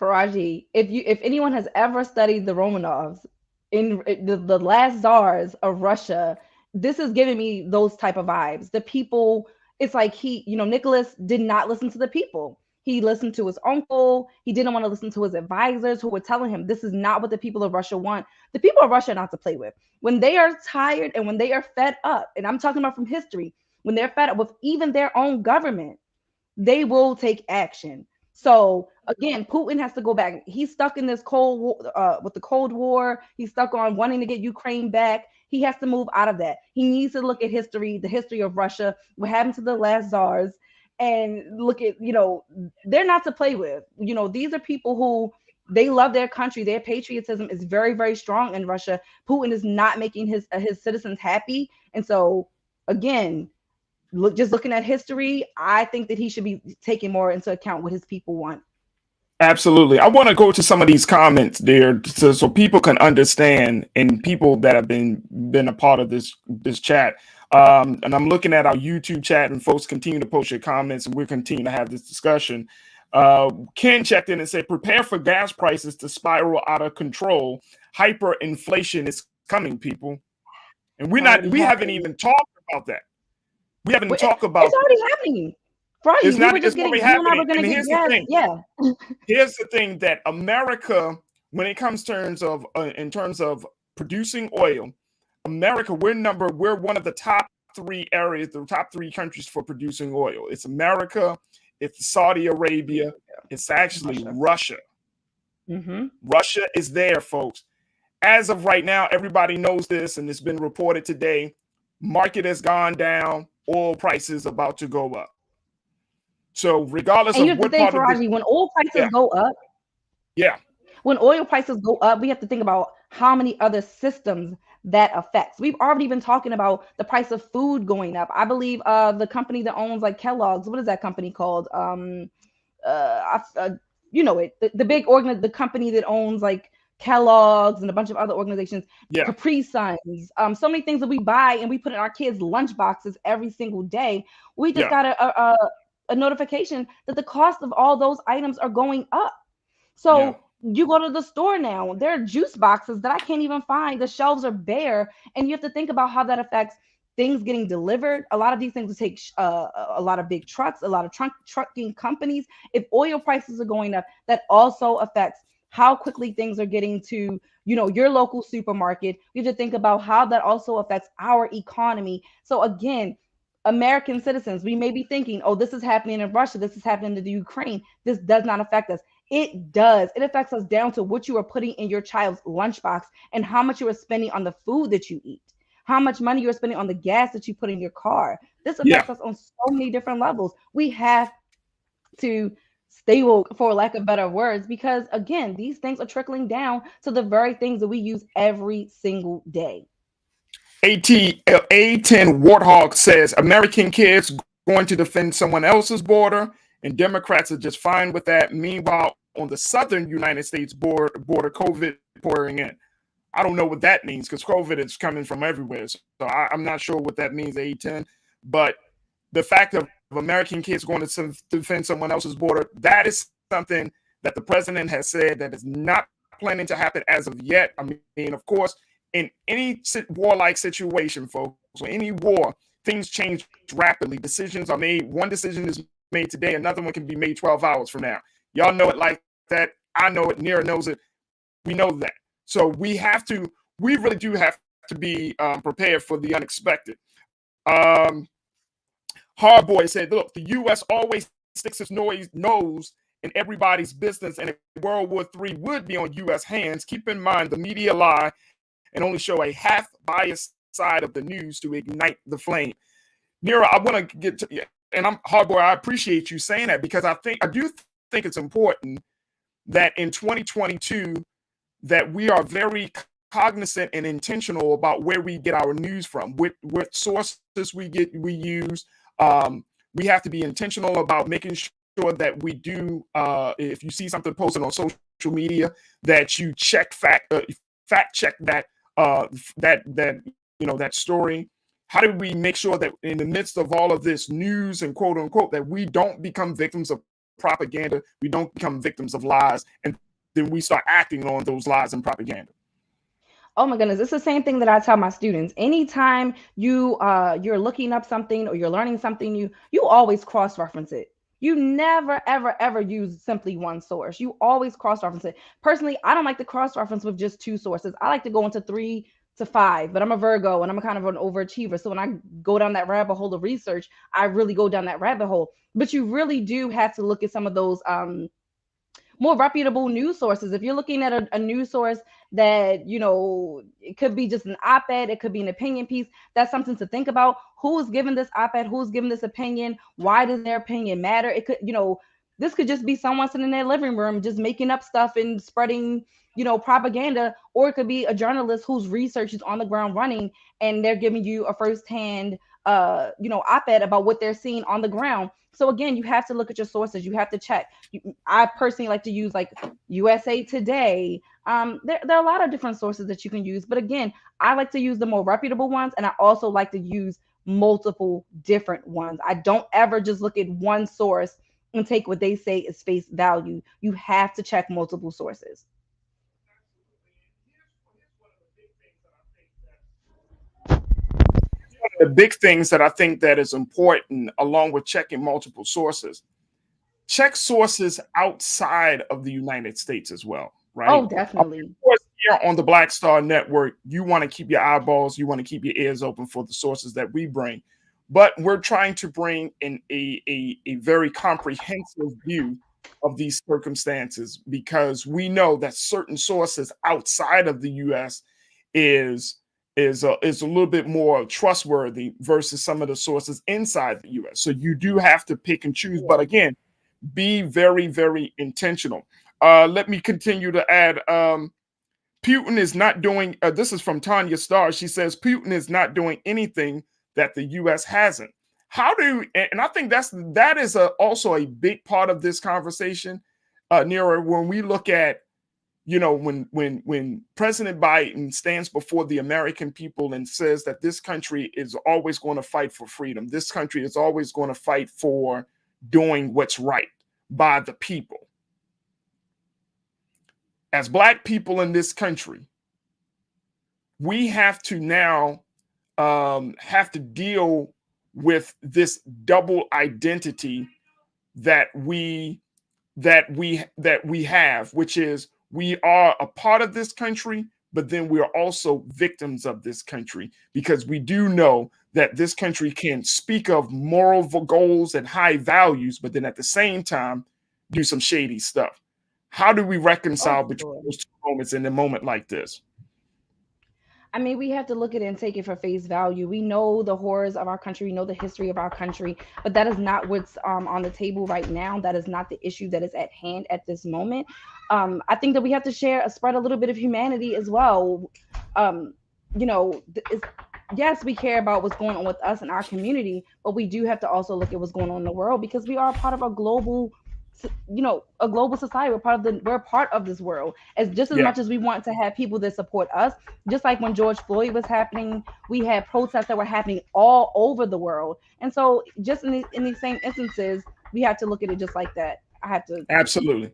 S7: Farajii, if anyone has ever studied the Romanovs, in the last czars of Russia, this is giving me those type of vibes. The people, it's like Nicholas did not listen to the people. He listened to his uncle. He didn't want to listen to his advisors who were telling him this is not what the people of Russia want. The people of Russia are not to play with. When they are tired and when they are fed up, and I'm talking about from history, when they're fed up with even their own government, they will take action. So again, Putin has to go back. He's stuck in this Cold War, with the Cold War. He's stuck on wanting to get Ukraine back. He has to move out of that. He needs to look at history, the history of Russia, what happened to the last czars, and look at, they're not to play with. These are people who, they love their country. Their patriotism is very, very strong in Russia. Putin is not making his citizens happy. And so again, just looking at history, I think that he should be taking more into account what his people want.
S1: Absolutely. I want to go to some of these comments there so people can understand, and people that have been a part of this chat. And I'm looking at our YouTube chat, and folks continue to post your comments, and we're continuing to have this discussion. Ken checked in and said, prepare for gas prices to spiral out of control. Hyperinflation is coming, people. And we haven't even talked about that. We haven't talked about
S7: it's already happening. Right.
S1: It's not
S7: just
S1: already happening. And here's the thing.
S7: Yeah.
S1: Here's the thing, that America, when it comes in terms of producing oil, America, we're one of the top 3 areas, the top 3 countries for producing oil. It's America, it's Saudi Arabia, it's actually Russia.
S7: Mm-hmm.
S1: Russia is there, folks. As of right now, everybody knows this, and it's been reported today. Market has gone down. Oil prices about to go up. So regardless of what part of
S7: when oil prices go up, when oil prices go up, we have to think about how many other systems that affects. We've already been talking about the price of food going up. I believe the company that owns like Kellogg's, what is that company called? The big the company that owns like Kellogg's and a bunch of other organizations, Capri Suns, so many things that we buy and we put in our kids' lunch boxes every single day. We just got a notification that the cost of all those items are going up. So you go to the store now, there are juice boxes that I can't even find. The shelves are bare, and you have to think about how that affects things getting delivered. A lot of these things will take a lot of big trucks, a lot of trucking companies. If oil prices are going up, that also affects how quickly things are getting to, your local supermarket. You have to think about how that also affects our economy. So again, American citizens, we may be thinking, oh, this is happening in Russia, this is happening in the Ukraine. This does not affect us. It does. It affects us down to what you are putting in your child's lunchbox and how much you are spending on the food that you eat, how much money you're spending on the gas that you put in your car. This affects us on so many different levels. We have to stay woke, for lack of better words, because again, these things are trickling down to the very things that we use every single day.
S1: A10 Warthog says American kids going to defend someone else's border, and Democrats are just fine with that. Meanwhile, on the southern United States border, COVID pouring in. I don't know what that means, because COVID is coming from everywhere. So I'm not sure what that means, A10. But the fact of American kids going to defend someone else's border, that is something that the president has said that is not planning to happen as of yet. I mean, of course, in any warlike situation, folks, or any war, things change rapidly. Decisions are made. One decision is made today, another one can be made 12 hours from now. Y'all know it like that. I know it. Nira knows it. We know that. So we really do have to be prepared for the unexpected. Hardboy said, look, the U.S. always sticks its nose and everybody's business, and World War III would be on U.S. hands. Keep in mind the media lie and only show a half biased side of the news to ignite the flame. Nira, I want to get to, and I'm Hardboy, I appreciate you saying that, because I do think it's important that in 2022 that we are very cognizant and intentional about where we get our news from, what sources we use. We have to be intentional about making sure that we do, if you see something posted on social media, that you fact check that that story. How do we make sure that in the midst of all of this news and quote unquote, that we don't become victims of propaganda, we don't become victims of lies, and then we start acting on those lies and propaganda?
S7: Oh my goodness, it's the same thing that I tell my students. Anytime you're looking up something or you're learning something new, you always cross-reference it. You never, ever, ever use simply one source. You always cross-reference it. Personally, I don't like to cross-reference with just two sources. I like to go into 3 to 5, but I'm a Virgo and I'm a kind of an overachiever. So when I go down that rabbit hole of research, I really go down that rabbit hole. But you really do have to look at some of those more reputable news sources. If you're looking at a news source that, you know, it could be just an op-ed, it could be an opinion piece, that's something to think about. Who's given this op-ed? Who's given this opinion? Why does their opinion matter? It could, you know, this could just be someone sitting in their living room just making up stuff and spreading, you know, propaganda, or it could be a journalist whose research is on the ground running and they're giving you a firsthand op-ed about what they're seeing on the ground. So again, you have to look at your sources. You have to check. I personally like to use like USA Today. There are a lot of different sources that you can use. But again, I like to use the more reputable ones. And I also like to use multiple different ones. I don't ever just look at one source and take what they say as face value. You have to check multiple sources.
S1: The big things that I think that is important, along with checking multiple sources, check sources outside of the United States as well, right?
S7: Oh, definitely.
S1: Of course, here on the Black Star Network, you want to keep your eyeballs, you want to keep your ears open for the sources that we bring. But we're trying to bring in a very comprehensive view of these circumstances, because we know that certain sources outside of the U.S. is a little bit more trustworthy versus some of the sources inside the U.S. So you do have to pick and choose. But again, be very, very intentional. Let me continue to add, Putin is not doing, this is from Tanya Starr. She says, Putin is not doing anything that the U.S. hasn't. And I think that is also a big part of this conversation, Nira, when we look at, you know, when President Biden stands before the American people and says that this country is always going to fight for freedom, this country is always going to fight for doing what's right by the people. As Black people in this country, we have to now have to deal with this double identity that we have, which is, we are a part of this country, but then we are also victims of this country, because we do know that this country can speak of moral goals and high values, but then at the same time do some shady stuff. How do we reconcile between those two moments in a moment like this?
S7: I mean, we have to look at it and take it for face value. We know the horrors of our country, we know the history of our country, but that is not what's on the table right now. That is not the issue that is at hand at this moment. I think that we have to spread a little bit of humanity as well. Yes, we care about what's going on with us and our community, but we do have to also look at what's going on in the world, because we are part of a global society. We're part of this world, as much as we want to have people that support us. Just like when George Floyd was happening, we had protests that were happening all over the world. And so just in these same instances, we have to look at it just like that. Absolutely.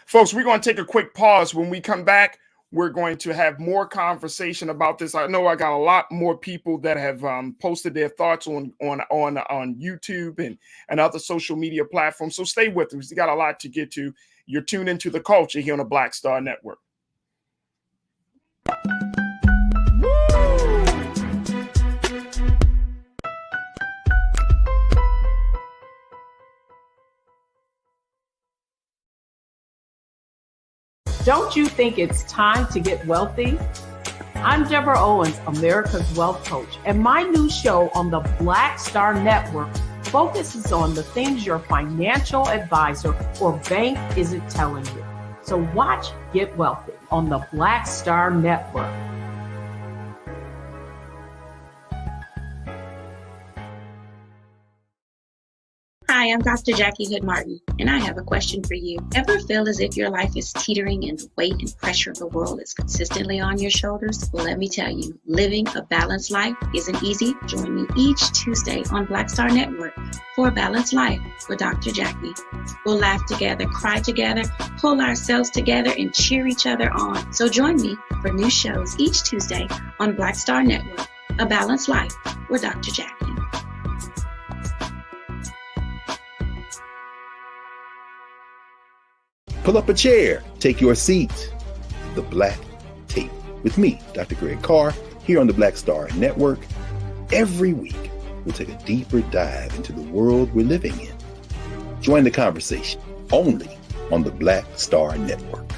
S1: Folks, we're going to take a quick pause. When we come back, we're going to have more conversation about this. I know I got a lot more people that have posted their thoughts on YouTube and other social media platforms. So stay with us. We got a lot to get to. You're tuned into The Culture here on the Black Star Network.
S4: Don't you think it's time to get wealthy? I'm Deborah Owens, America's Wealth Coach, and my new show on the Black Star Network focuses on the things your financial advisor or bank isn't telling you. So watch Get Wealthy on the Black Star Network.
S3: Hi, I'm Dr. Jackie Hood Martin, and I have a question for you. Ever feel as if your life is teetering and the weight and pressure of the world is consistently on your shoulders? Well, let me tell you, living a balanced life isn't easy. Join me each Tuesday on Black Star Network for A Balanced Life with Dr. Jackie. We'll laugh together, cry together, pull ourselves together, and cheer each other on. So join me for new shows each Tuesday on Black Star Network, A Balanced Life with Dr. Jackie.
S5: Pull up a chair, take your seat. The Black Tape with me, Dr. Greg Carr, here on the Black Star Network. Every week, we'll take a deeper dive into the world we're living in. Join the conversation only on the Black Star Network.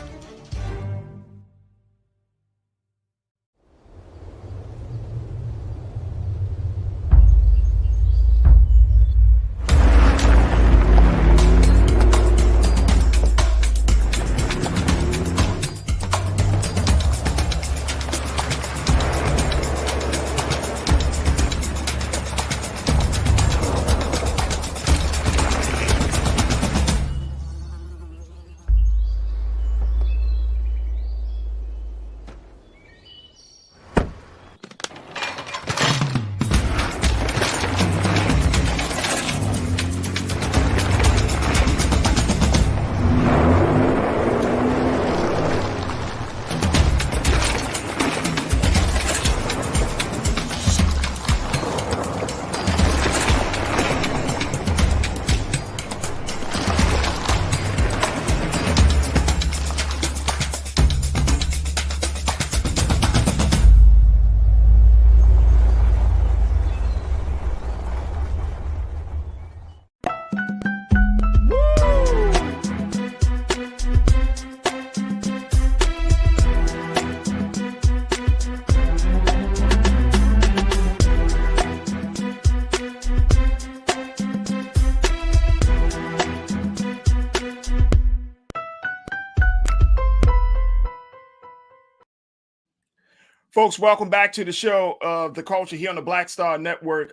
S1: Folks, welcome back to the show of The Culture here on the Black Star Network.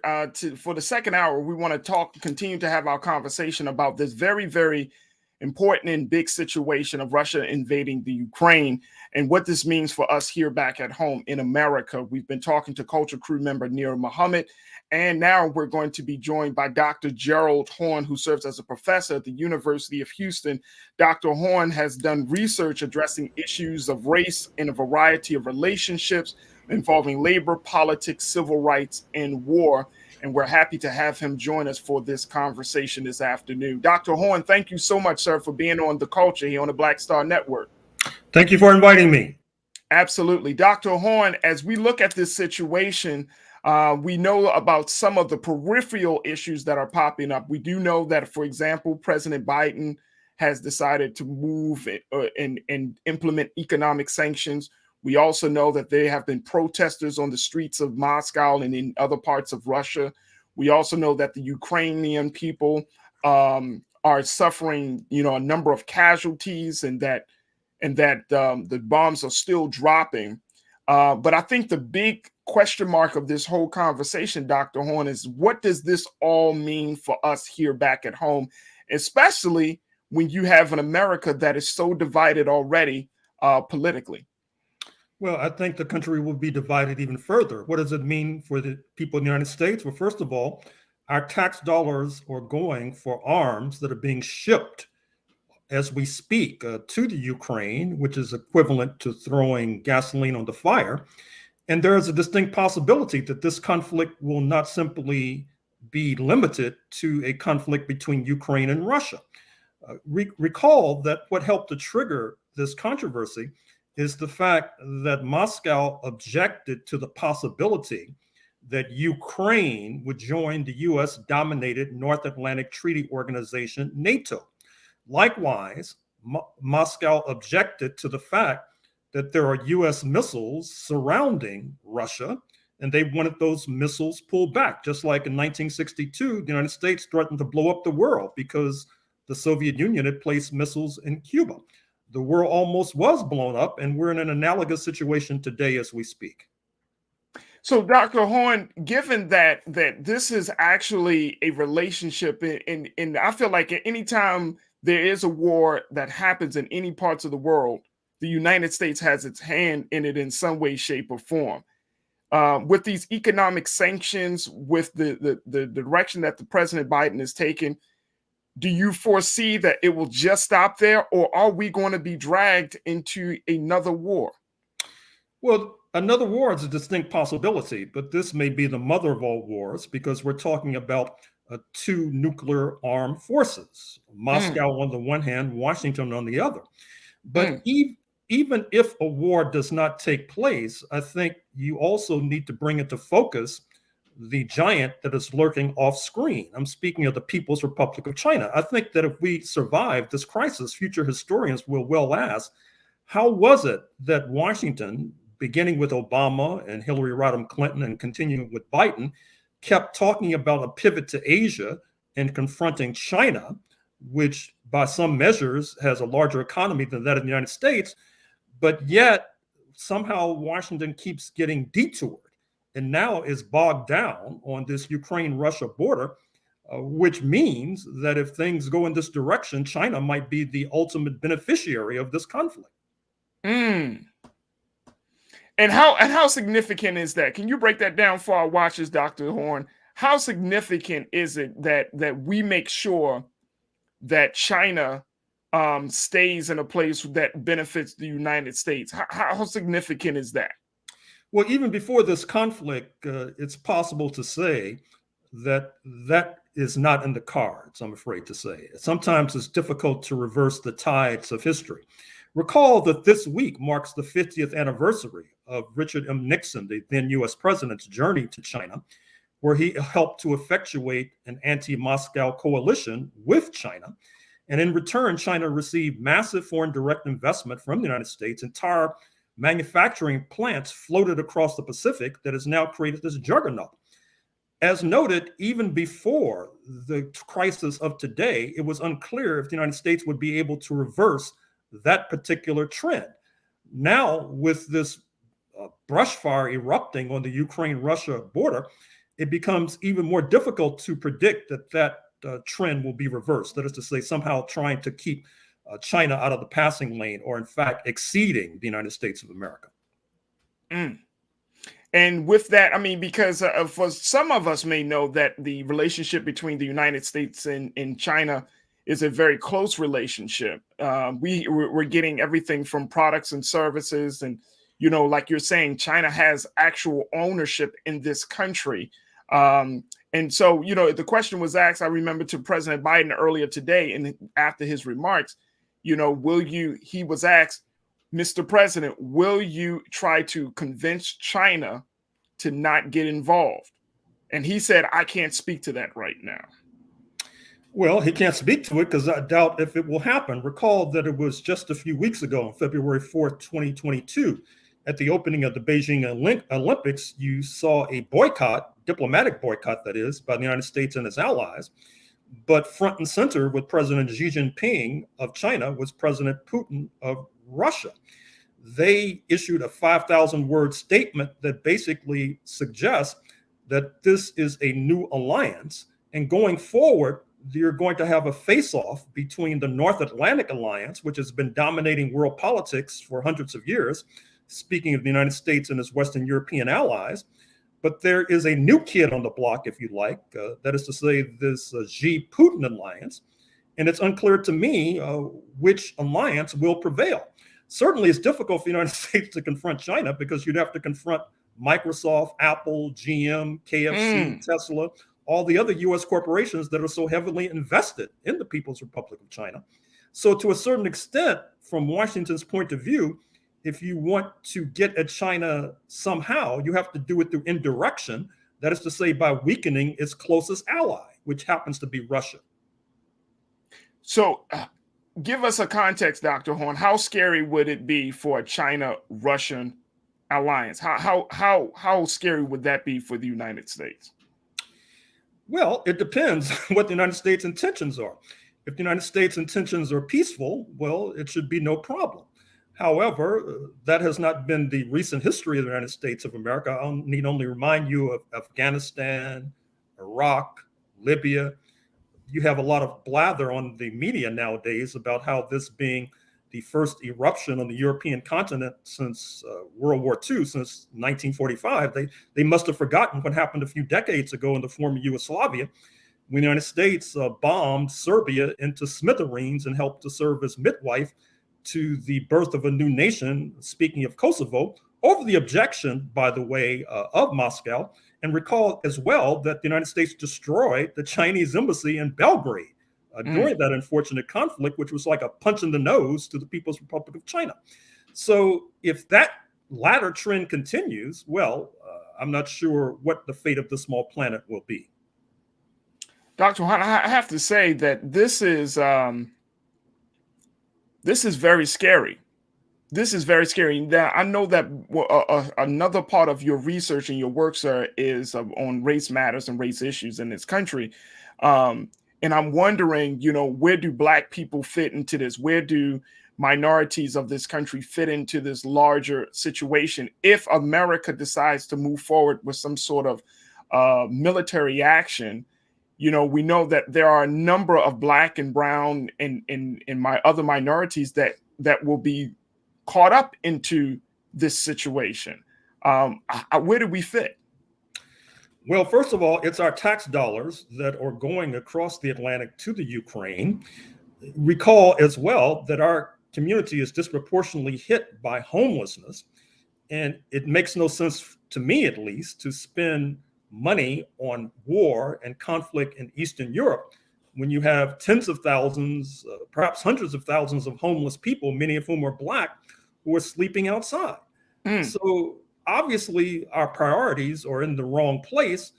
S1: For the second hour, we want to continue to have our conversation about this very, very important and big situation of Russia invading the Ukraine and what this means for us here back at home in America. We've been talking to Culture Crew member Nir Muhammad, and now we're going to be joined by Dr. Gerald Horne, who serves as a professor at the University of Houston. Dr. Horne has done research addressing issues of race in a variety of relationships involving labor, politics, civil rights, and war. And we're happy to have him join us for this conversation this afternoon. Dr. Horne, thank you so much, sir, for being on The Culture here on the Black Star Network.
S11: Thank you for inviting me.
S1: Absolutely. Dr. Horne, as we look at this situation, we know about some of the peripheral issues that are popping up. We do know that, for example, President Biden has decided to move and implement economic sanctions. We also know that there have been protesters on the streets of Moscow and in other parts of Russia. We also know that the Ukrainian people are suffering, a number of casualties, and that the bombs are still dropping. But I think the big question mark of this whole conversation, Dr. Horne, is what does this all mean for us here back at home, especially when you have an America that is so divided already politically?
S11: Well, I think the country will be divided even further. What does it mean for the people in the United States? Well, first of all, our tax dollars are going for arms that are being shipped as we speak to the Ukraine, which is equivalent to throwing gasoline on the fire. And there is a distinct possibility that this conflict will not simply be limited to a conflict between Ukraine and Russia. Recall that what helped to trigger this controversy is the fact that Moscow objected to the possibility that Ukraine would join the US-dominated North Atlantic Treaty Organization, NATO. Likewise, Moscow objected to the fact that there are US missiles surrounding Russia, and they wanted those missiles pulled back. Just like in 1962, the United States threatened to blow up the world because the Soviet Union had placed missiles in Cuba. The world almost was blown up, and we're in an analogous situation today as we speak.
S1: So, Dr. Horn, given that this is actually a relationship, in I feel like at any time there is a war that happens in any parts of the world, the United States has its hand in it in some way, shape, or form. With these economic sanctions, with the direction that the President Biden is taking, do you foresee that it will just stop there, or are we going to be dragged into another war?
S11: Well, another war is a distinct possibility, but this may be the mother of all wars because we're talking about two nuclear armed forces, Moscow on the one hand, Washington on the other. But even if a war does not take place, I think you also need to bring into focus the giant that is lurking off screen. I'm speaking of the People's Republic of China. I think that if we survive this crisis, future historians will well ask, how was it that Washington, beginning with Obama and Hillary Rodham Clinton and continuing with Biden, kept talking about a pivot to Asia and confronting China, which by some measures has a larger economy than that of the United States, but yet somehow Washington keeps getting detoured and now is bogged down on this Ukraine-Russia border, which means that if things go in this direction, China might be the ultimate beneficiary of this conflict.
S1: And how significant is that? Can you break that down for our watchers, Dr. Horn? How significant is it that we make sure that China stays in a place that benefits the United States? How significant is that?
S11: Well, even before this conflict, it's possible to say that that is not in the cards, I'm afraid to say. Sometimes it's difficult to reverse the tides of history. Recall that this week marks the 50th anniversary of Richard M. Nixon, the then U.S. president's journey to China, where he helped to effectuate an anti-Moscow coalition with China. And in return, China received massive foreign direct investment from the United States. Entire manufacturing plants floated across the Pacific that has now created this juggernaut. As noted, even before the crisis of today, it was unclear if the United States would be able to reverse that particular trend. Now, with this brush fire erupting on the Ukraine-Russia border, it becomes even more difficult to predict that trend will be reversed. That is to say, somehow trying to keep China out of the passing lane, or in fact, exceeding the United States of America.
S1: And with that, I mean, because for some of us may know that the relationship between the United States and China is a very close relationship. We're getting everything from products and services. And, you know, like you're saying, China has actual ownership in this country. And so, you know, the question was asked, I remember, to President Biden earlier today, and after his remarks, you know, he was asked, Mr. President, will you try to convince China to not get involved? And he said, I can't speak to that right now.
S11: Well, he can't speak to it because I doubt if it will happen. Recall that it was just a few weeks ago, on February 4th, 2022, at the opening of the Beijing Olympics, you saw a boycott, diplomatic boycott that is, by the United States and its allies. But front and center with President Xi Jinping of China was President Putin of Russia. They issued a 5,000-word statement that basically suggests that this is a new alliance. And going forward, you're going to have a face-off between the North Atlantic Alliance, which has been dominating world politics for hundreds of years, speaking of the United States and its Western European allies. But there is a new kid on the block, if you like, that is to say this Xi-Putin alliance. And it's unclear to me which alliance will prevail. Certainly, it's difficult for the United States to confront China because you'd have to confront Microsoft, Apple, GM, KFC, Tesla, all the other U.S. corporations that are so heavily invested in the People's Republic of China. So to a certain extent, from Washington's point of view, if you want to get at China somehow, you have to do it through indirection. That is to say, by weakening its closest ally, which happens to be Russia.
S1: So give us a context, Dr. Horn. How scary would it be for a China-Russian alliance? How scary would that be for the United States?
S11: Well, it depends what the United States' intentions are. If the United States' intentions are peaceful, well, it should be no problem. However, that has not been the recent history of the United States of America. I need only remind you of Afghanistan, Iraq, Libya. You have a lot of blather on the media nowadays about how this being the first eruption on the European continent since World War II, since 1945. They must have forgotten what happened a few decades ago in the former Yugoslavia, when the United States bombed Serbia into smithereens and helped to serve as midwife to the birth of a new nation, speaking of Kosovo, over the objection, by the way, of Moscow. And recall as well that the United States destroyed the Chinese embassy in Belgrade during that unfortunate conflict, which was like a punch in the nose to the People's Republic of China. So if that latter trend continues, well, I'm not sure what the fate of the small planet will be.
S1: Dr. Hunt, I have to say that this is very scary. This is very scary. Now, I know that another part of your research and your work, sir, is on race matters and race issues in this country. And I'm wondering, where do Black people fit into this? Where do minorities of this country fit into this larger situation? If America decides to move forward with some sort of military action, we know that there are a number of Black and brown and my other minorities that will be caught up into this situation. Where do we fit?
S11: Well, first of all, it's our tax dollars that are going across the Atlantic to the Ukraine. Recall as well that our community is disproportionately hit by homelessness. And it makes no sense, to me at least, to spend money on war and conflict in Eastern Europe when you have tens of thousands, perhaps hundreds of thousands of homeless people, many of whom are Black, who are sleeping outside. So obviously our priorities are in the wrong place.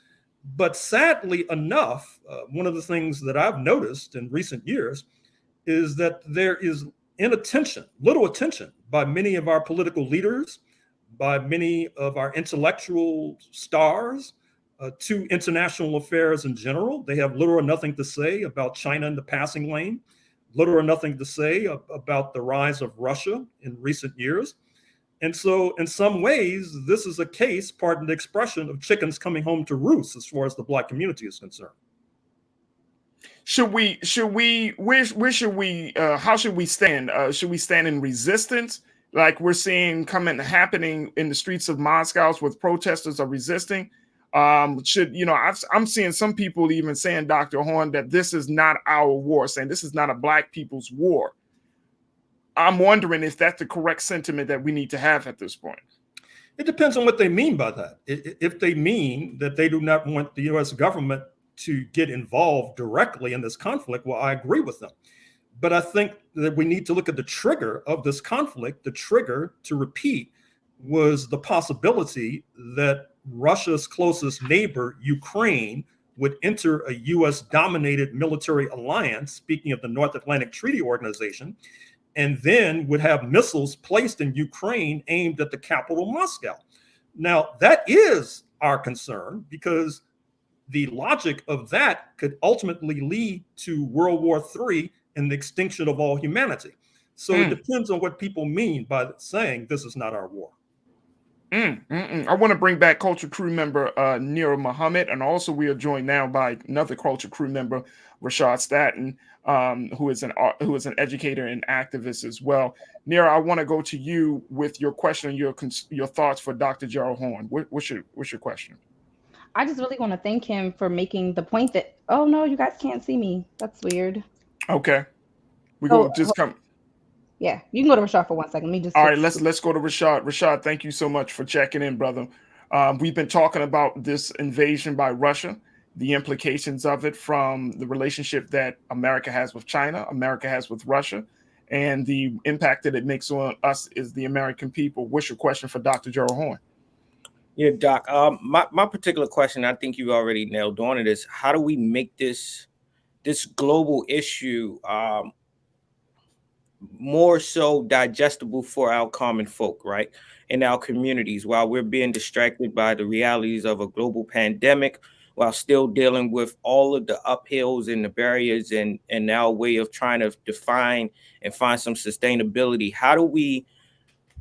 S11: But sadly enough, one of the things that I've noticed in recent years is that there is little attention by many of our political leaders, by many of our intellectual stars, to international affairs in general. They have little or nothing to say about China in the passing lane, little or nothing to say about the rise of Russia in recent years. And so in some ways, this is a case, pardon the expression, of chickens coming home to roost as far as the Black community is concerned.
S1: How should we stand? Should we stand in resistance? Like we're seeing happening in the streets of Moscow with protesters are resisting. I'm seeing some people even saying, Dr. Horn, that this is not our war, saying this is not a Black people's war. I'm wondering if that's the correct sentiment that we need to have at this point.
S11: It depends on what they mean by that. If they mean that they do not want the U.S. government to get involved directly in this conflict, well, I agree with them. But I think that we need to look at the trigger of this conflict. The trigger, to repeat, was the possibility that Russia's closest neighbor, Ukraine, would enter a U.S.-dominated military alliance, speaking of the North Atlantic Treaty Organization, and then would have missiles placed in Ukraine aimed at the capital, Moscow. Now, that is our concern because the logic of that could ultimately lead to World War III and the extinction of all humanity. So it depends on what people mean by saying this is not our war.
S1: I want to bring back Culture Crew member Nira Muhammad, and also we are joined now by another Culture Crew member, Rashad Staten, who is an educator and activist as well. Nira, I want to go to you with your question, your thoughts for Dr. Gerald Horn. What's your question?
S7: I just really want to thank him for making the point that, oh no, you guys can't see me. That's weird.
S1: Okay, come.
S7: Yeah, you can go to Rashad for 1 second.
S1: All right, let's go to Rashad. Rashad, thank you so much for checking in, brother. We've been talking about this invasion by Russia, the implications of it from the relationship that America has with China, America has with Russia, and the impact that it makes on us as the American people. What's your question for Dr. Gerald Horn?
S14: Yeah, Doc, my particular question, I think you already nailed on it, is how do we make this global issue more so digestible for our common folk, right? In our communities, while we're being distracted by the realities of a global pandemic, while still dealing with all of the uphills and the barriers and our way of trying to define and find some sustainability. How do we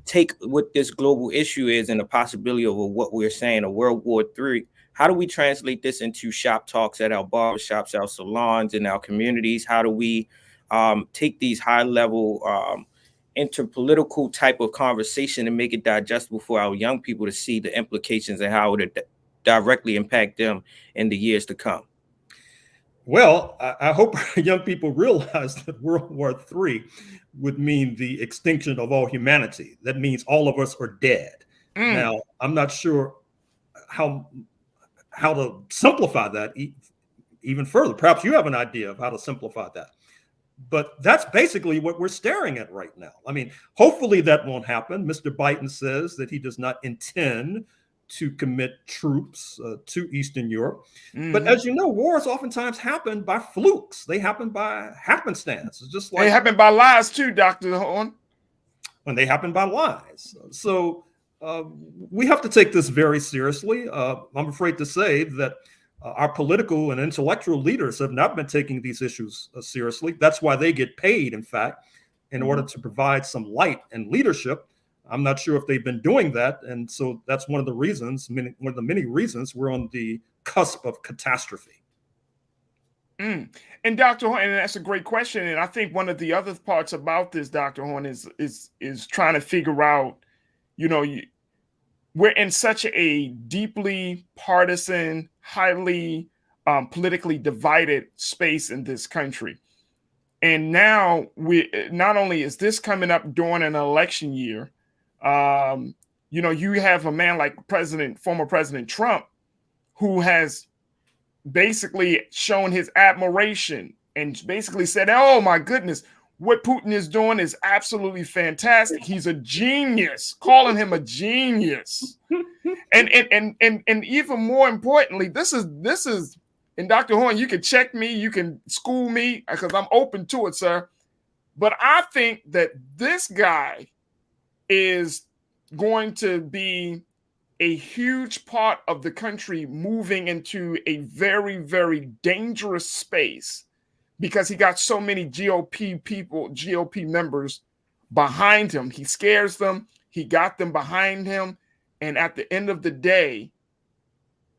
S14: take what this global issue is and the possibility of what we're saying, a World War III? How do we translate this into shop talks at our barbershops, our salons, in our communities? How do we take these high-level interpolitical type of conversation and make it digestible for our young people to see the implications and how it directly impact them in the years to come?
S11: Well, I hope young people realize that World War III would mean the extinction of all humanity. That means all of us are dead. Now, I'm not sure how to simplify that even further. Perhaps you have an idea of how to simplify that. But that's basically what we're staring at right now. I mean, hopefully that won't happen. Mr. Biden says that he does not intend to commit troops to Eastern Europe. But as you know, wars oftentimes happen by flukes. They happen by happenstance. It's just like
S1: they happen by lies too, Dr. Horn.
S11: When they happen by lies. So we have to take this very seriously. I'm afraid to say that our political and intellectual leaders have not been taking these issues seriously. That's why they get paid, in fact, in order to provide some light and leadership. I'm not sure if they've been doing that. And so that's one of the reasons, one of the many reasons we're on the cusp of catastrophe.
S1: And Dr. Horn, and that's a great question. And I think one of the other parts about this, Dr. Horn, is trying to figure out, we're in such a deeply partisan, highly politically divided space in this country. And now not only is this coming up during an election year, you have a man like former President Trump, who has basically shown his admiration and basically said, oh my goodness, what Putin is doing is absolutely fantastic. He's a genius, calling him a genius. and even more importantly, this is, and Dr. Horn, you can check me, you can school me, because I'm open to it, sir. But I think that this guy is going to be a huge part of the country moving into a very, very dangerous space, because he got so many GOP members behind him. He scares them. He got them behind him. And at the end of the day,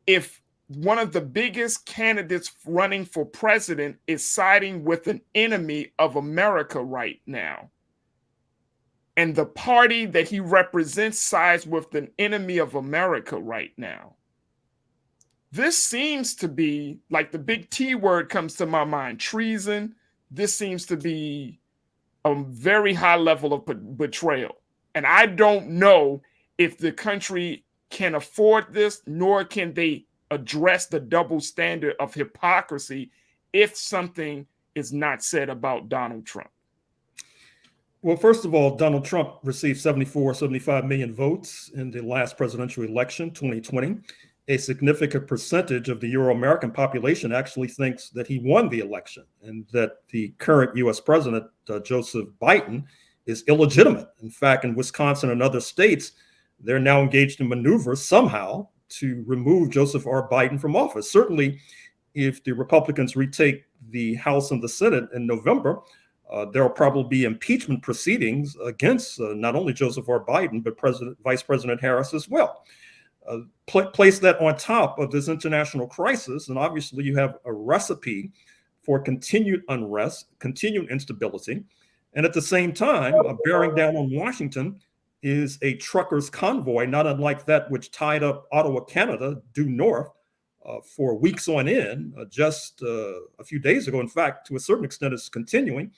S1: if one of the biggest candidates running for president is siding with an enemy of America right now, and the party that he represents sides with an enemy of America right now, this seems to be, like, the big T word comes to my mind, treason. This seems to be a very high level of betrayal. And I don't know if the country can afford this, nor can they address the double standard of hypocrisy if something is not said about Donald Trump.
S11: Well, first of all, Donald Trump received 75 million votes in the last presidential election, 2020. A significant percentage of the Euro-American population actually thinks that he won the election and that the current U.S. president, Joseph Biden, is illegitimate. In fact, in Wisconsin and other states, they're now engaged in maneuvers somehow to remove Joseph R. Biden from office. Certainly, if the Republicans retake the House and the Senate in November, there will probably be impeachment proceedings against not only Joseph R. Biden, but Vice President Harris as well. Place that on top of this international crisis, and obviously you have a recipe for continued unrest, continued instability, and at the same time, bearing down on Washington is a truckers' convoy, not unlike that which tied up Ottawa, Canada, due north for weeks on end. Just a few days ago, in fact, to a certain extent, it's continuing.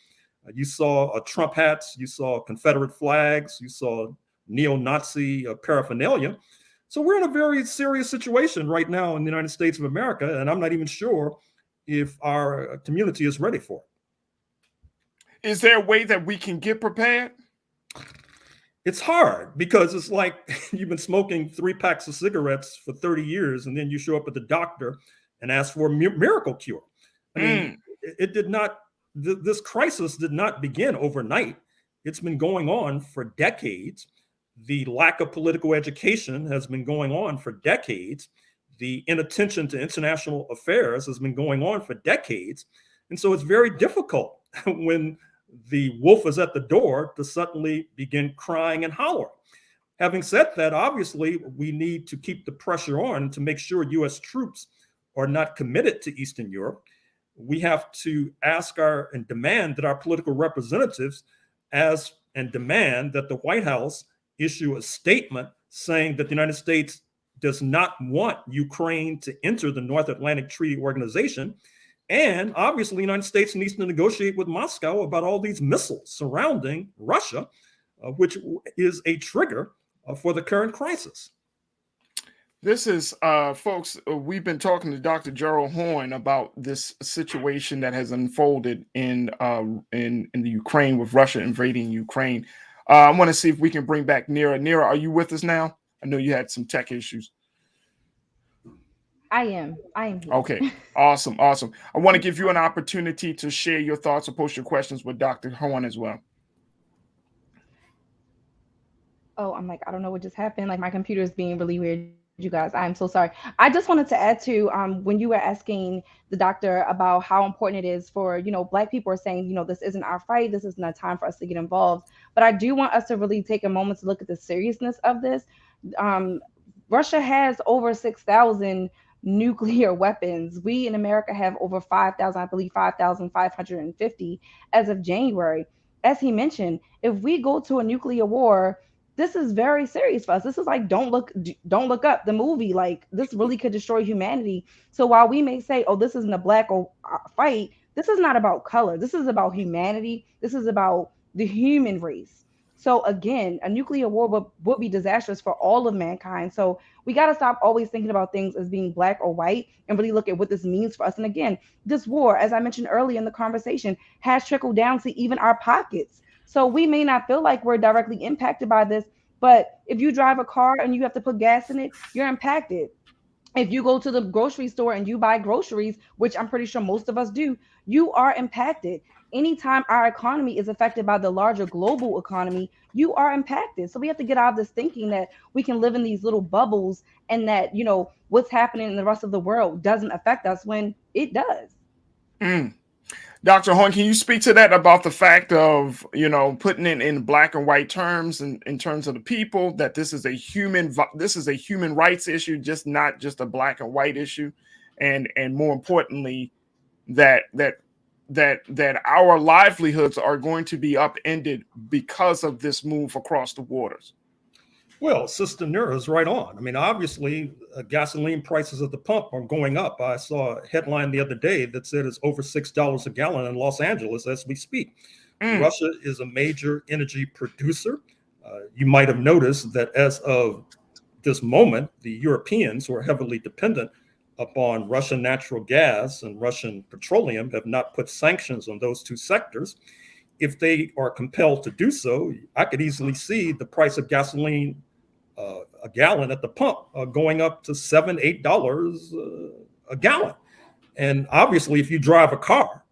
S11: You saw Trump hats, you saw Confederate flags, you saw neo-Nazi paraphernalia. So we're in a very serious situation right now in the United States of America, and I'm not even sure if our community is ready for it.
S1: Is there a way that we can get prepared?
S11: It's hard, because it's like you've been smoking 3 packs of cigarettes for 30 years, and then you show up at the doctor and ask for a miracle cure. I mean, it did not, this crisis did not begin overnight. It's been going on for decades. The lack of political education has been going on for decades. The inattention to international affairs has been going on for decades. And so it's very difficult when the wolf is at the door to suddenly begin crying and hollering. Having said that, obviously, we need to keep the pressure on to make sure U.S. troops are not committed to Eastern Europe. We have to ask and demand that our political representatives and demand that the White House issue a statement saying that the United States does not want Ukraine to enter the North Atlantic Treaty Organization. And obviously, the United States needs to negotiate with Moscow about all these missiles surrounding Russia, which is a trigger for the current crisis.
S1: This is, folks, we've been talking to Dr. Gerald Horne about this situation that has unfolded in the Ukraine with Russia invading Ukraine. I want to see if we can bring back Nira. Nira, are you with us now? I know you had some tech issues.
S7: I am here.
S1: Okay, awesome. I want to give you an opportunity to share your thoughts or post your questions with Dr. Horne as well.
S7: Oh, I'm like, I don't know what just happened. Like, my computer is being really weird, you guys. I'm so sorry. I just wanted to add to when you were asking the doctor about how important it is for, Black people are saying, this isn't our fight. This isn't a time for us to get involved. But I do want us to really take a moment to look at the seriousness of this. Russia has over 6,000 nuclear weapons. We in America have over 5,000, I believe 5,550 as of January. As he mentioned, if we go to a nuclear war, this is very serious for us. This is like Don't Look Up, the movie. Like, this really could destroy humanity. So while we may say, oh, this isn't a Black fight, this is not about color. This is about humanity. This is about the human race. So again, a nuclear war would be disastrous for all of mankind. So we got to stop always thinking about things as being Black or white and really look at what this means for us. And again, this war, as I mentioned earlier in the conversation, has trickled down to even our pockets. So we may not feel like we're directly impacted by this, but if you drive a car and you have to put gas in it, you're impacted. If you go to the grocery store and you buy groceries, which I'm pretty sure most of us do, you are impacted. Anytime our economy is affected by the larger global economy, you are impacted. So we have to get out of this thinking that we can live in these little bubbles and that, what's happening in the rest of the world doesn't affect us when it does.
S1: Dr. Horne, can you speak to that about the fact of, putting it in black and white terms and in terms of the people, that this is a human rights issue, not just a black and white issue, and more importantly, that our livelihoods are going to be upended because of this move across the waters?
S11: Well, Sister Nira is right on. I mean, obviously, gasoline prices at the pump are going up. I saw a headline the other day that said it's over $6 a gallon in Los Angeles as we speak. Russia is a major energy producer. You might have noticed that as of this moment, the Europeans, who are heavily dependent upon Russian natural gas and Russian petroleum, have not put sanctions on those two sectors. If they are compelled to do so, I could easily see the price of gasoline a gallon at the pump going up to $7, $8 a gallon. And obviously, if you drive a car,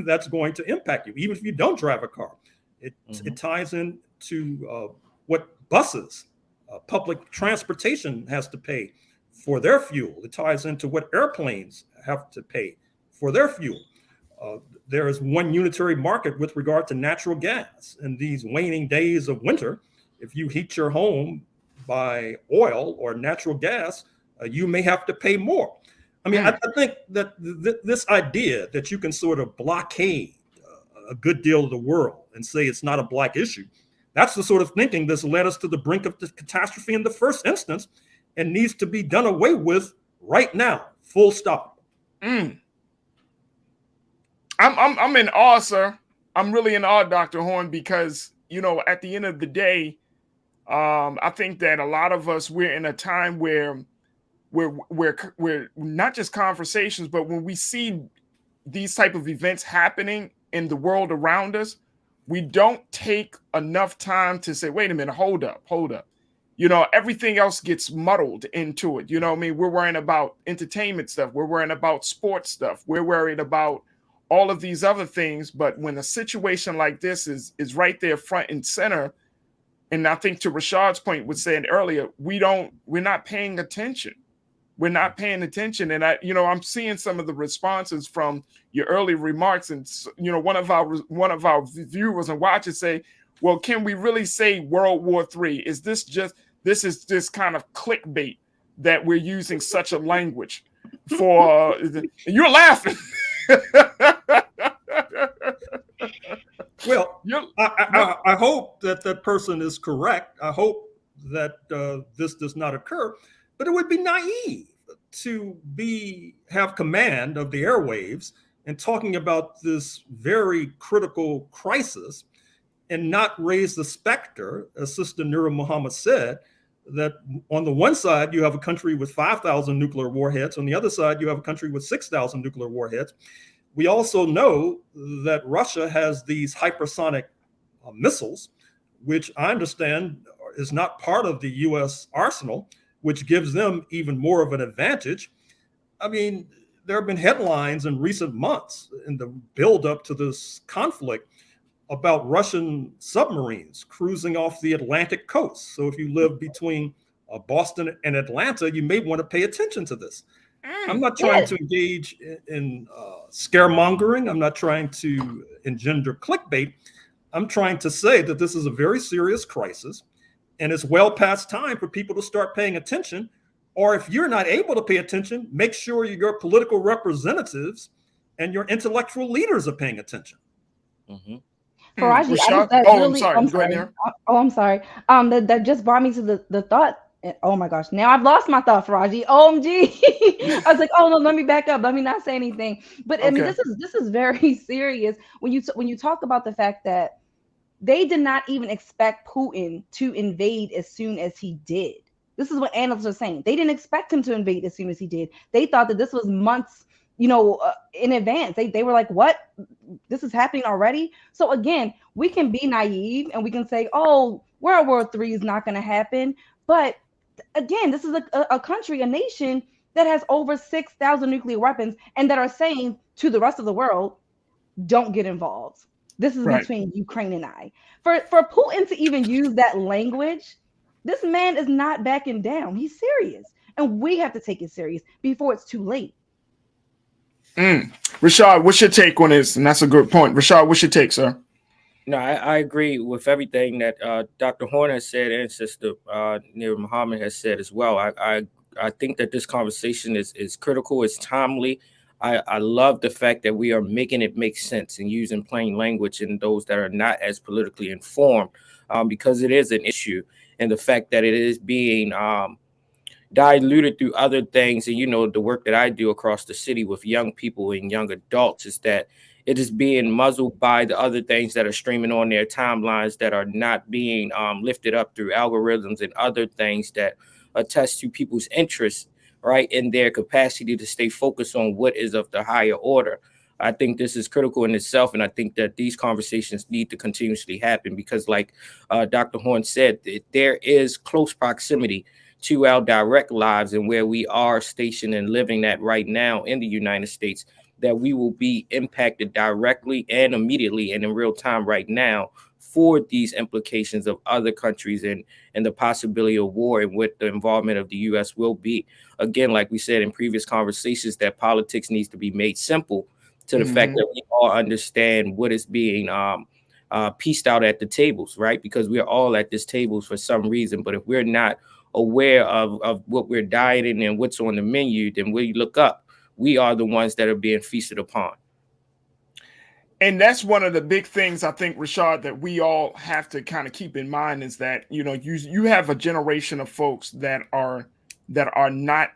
S11: that's going to impact you. Even if you don't drive a car, it ties into what buses, public transportation has to pay for their fuel. It ties into what airplanes have to pay for their fuel. There is one unitary market with regard to natural gas. In these waning days of winter, if you heat your home by oil or natural gas, you may have to pay more. I mean, I think that this idea that you can sort of blockade a good deal of the world and say it's not a Black issue, that's the sort of thinking that's led us to the brink of the catastrophe in the first instance and needs to be done away with right now, full stop.
S1: I'm in awe, sir. I'm really in awe, Dr. Horne, because, at the end of the day, I think that a lot of us, we're in a time where we're not just conversations, but when we see these type of events happening in the world around us, we don't take enough time to say, wait a minute, hold up. Everything else gets muddled into it. We're worrying about entertainment stuff. We're worrying about sports stuff. We're worried about all of these other things. But when a situation like this is right there front and center, and I think to Rashad's point, was said earlier, we're not paying attention. We're not paying attention. And I'm seeing some of the responses from your early remarks, and one of our viewers and watchers say, well, can we really say World War III? Is this just kind of clickbait that we're using such a language for? You're laughing.
S11: Well, I hope that person is correct. I hope that this does not occur, but it would be naive to have command of the airwaves and talking about this very critical crisis and not raise the specter, as Sister Nura Muhammad said, that on the one side, you have a country with 5,000 nuclear warheads. On the other side, you have a country with 6,000 nuclear warheads. We also know that Russia has these hypersonic missiles, which I understand is not part of the U.S. arsenal, which gives them even more of an advantage. I mean, there have been headlines in recent months in the buildup to this conflict about Russian submarines cruising off the Atlantic coast. So if you live between Boston and Atlanta, you may want to pay attention to this. I'm not trying to engage in scaremongering. I'm not trying to engender clickbait. I'm trying to say that this is a very serious crisis, and it's well past time for people to start paying attention. Or if you're not able to pay attention, make sure your political representatives and your intellectual leaders are paying attention.
S7: Mm-hmm. Farajii, I'm sorry. I'm sorry. That just brought me to the thought. Oh my gosh, now I've lost my thought, Farajii. OMG. I was like, oh no, let me back up. Let me not say anything. But okay. I mean, this is very serious when you talk about the fact that they did not even expect Putin to invade as soon as he did. This is what analysts are saying. They didn't expect him to invade as soon as he did. They thought that this was months, in advance. They were like, what? This is happening already? So again, we can be naive and we can say, oh, World War III is not going to happen. But again, this is a country, a nation that has over 6,000 nuclear weapons and that are saying to the rest of the world, don't get involved. This is between Ukraine and I. For Putin to even use that language, this man is not backing down. He's serious. And we have to take it serious before it's too late.
S1: Rashad, what's your take on this? And that's a good point. Rashad, what's your take, sir?
S14: No, I agree with everything that Dr. Horn has said and Sister Nura Muhammad has said as well. I think that this conversation is critical. It's timely. I love the fact that we are making it make sense and using plain language in those that are not as politically informed, because it is an issue, and the fact that it is being diluted through other things. And the work that I do across the city with young people and young adults is that it is being muzzled by the other things that are streaming on their timelines that are not being lifted up through algorithms and other things that attest to people's interests, right, in their capacity to stay focused on what is of the higher order. I think this is critical in itself, and I think that these conversations need to continuously happen because, like Dr. Horn said, there is close proximity to our direct lives and where we are stationed and living at right now in the United States, that we will be impacted directly and immediately and in real time right now for these implications of other countries and the possibility of war and what the involvement of the U.S. will be. Again, like we said in previous conversations, that politics needs to be made simple to the fact that we all understand what is being pieced out at the tables, right? Because we're all at this table for some reason. But if we're not aware of what we're dieting and what's on the menu, then when you look up, we are the ones that are being feasted upon.
S1: And that's one of the big things I think, Rashad, that we all have to kind of keep in mind is that, you have a generation of folks that are not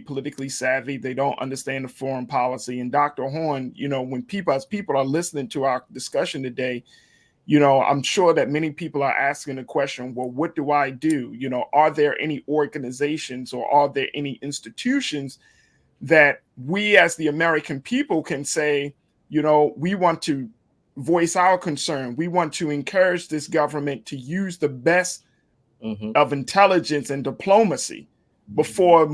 S1: politically savvy. They don't understand the foreign policy. And Dr. Horn, when people are listening to our discussion today, I'm sure that many people are asking the question, well, what do I do? Are there any organizations or are there any institutions that we as the American people can say, we want to voice our concern. We want to encourage this government to use the best of intelligence and diplomacy before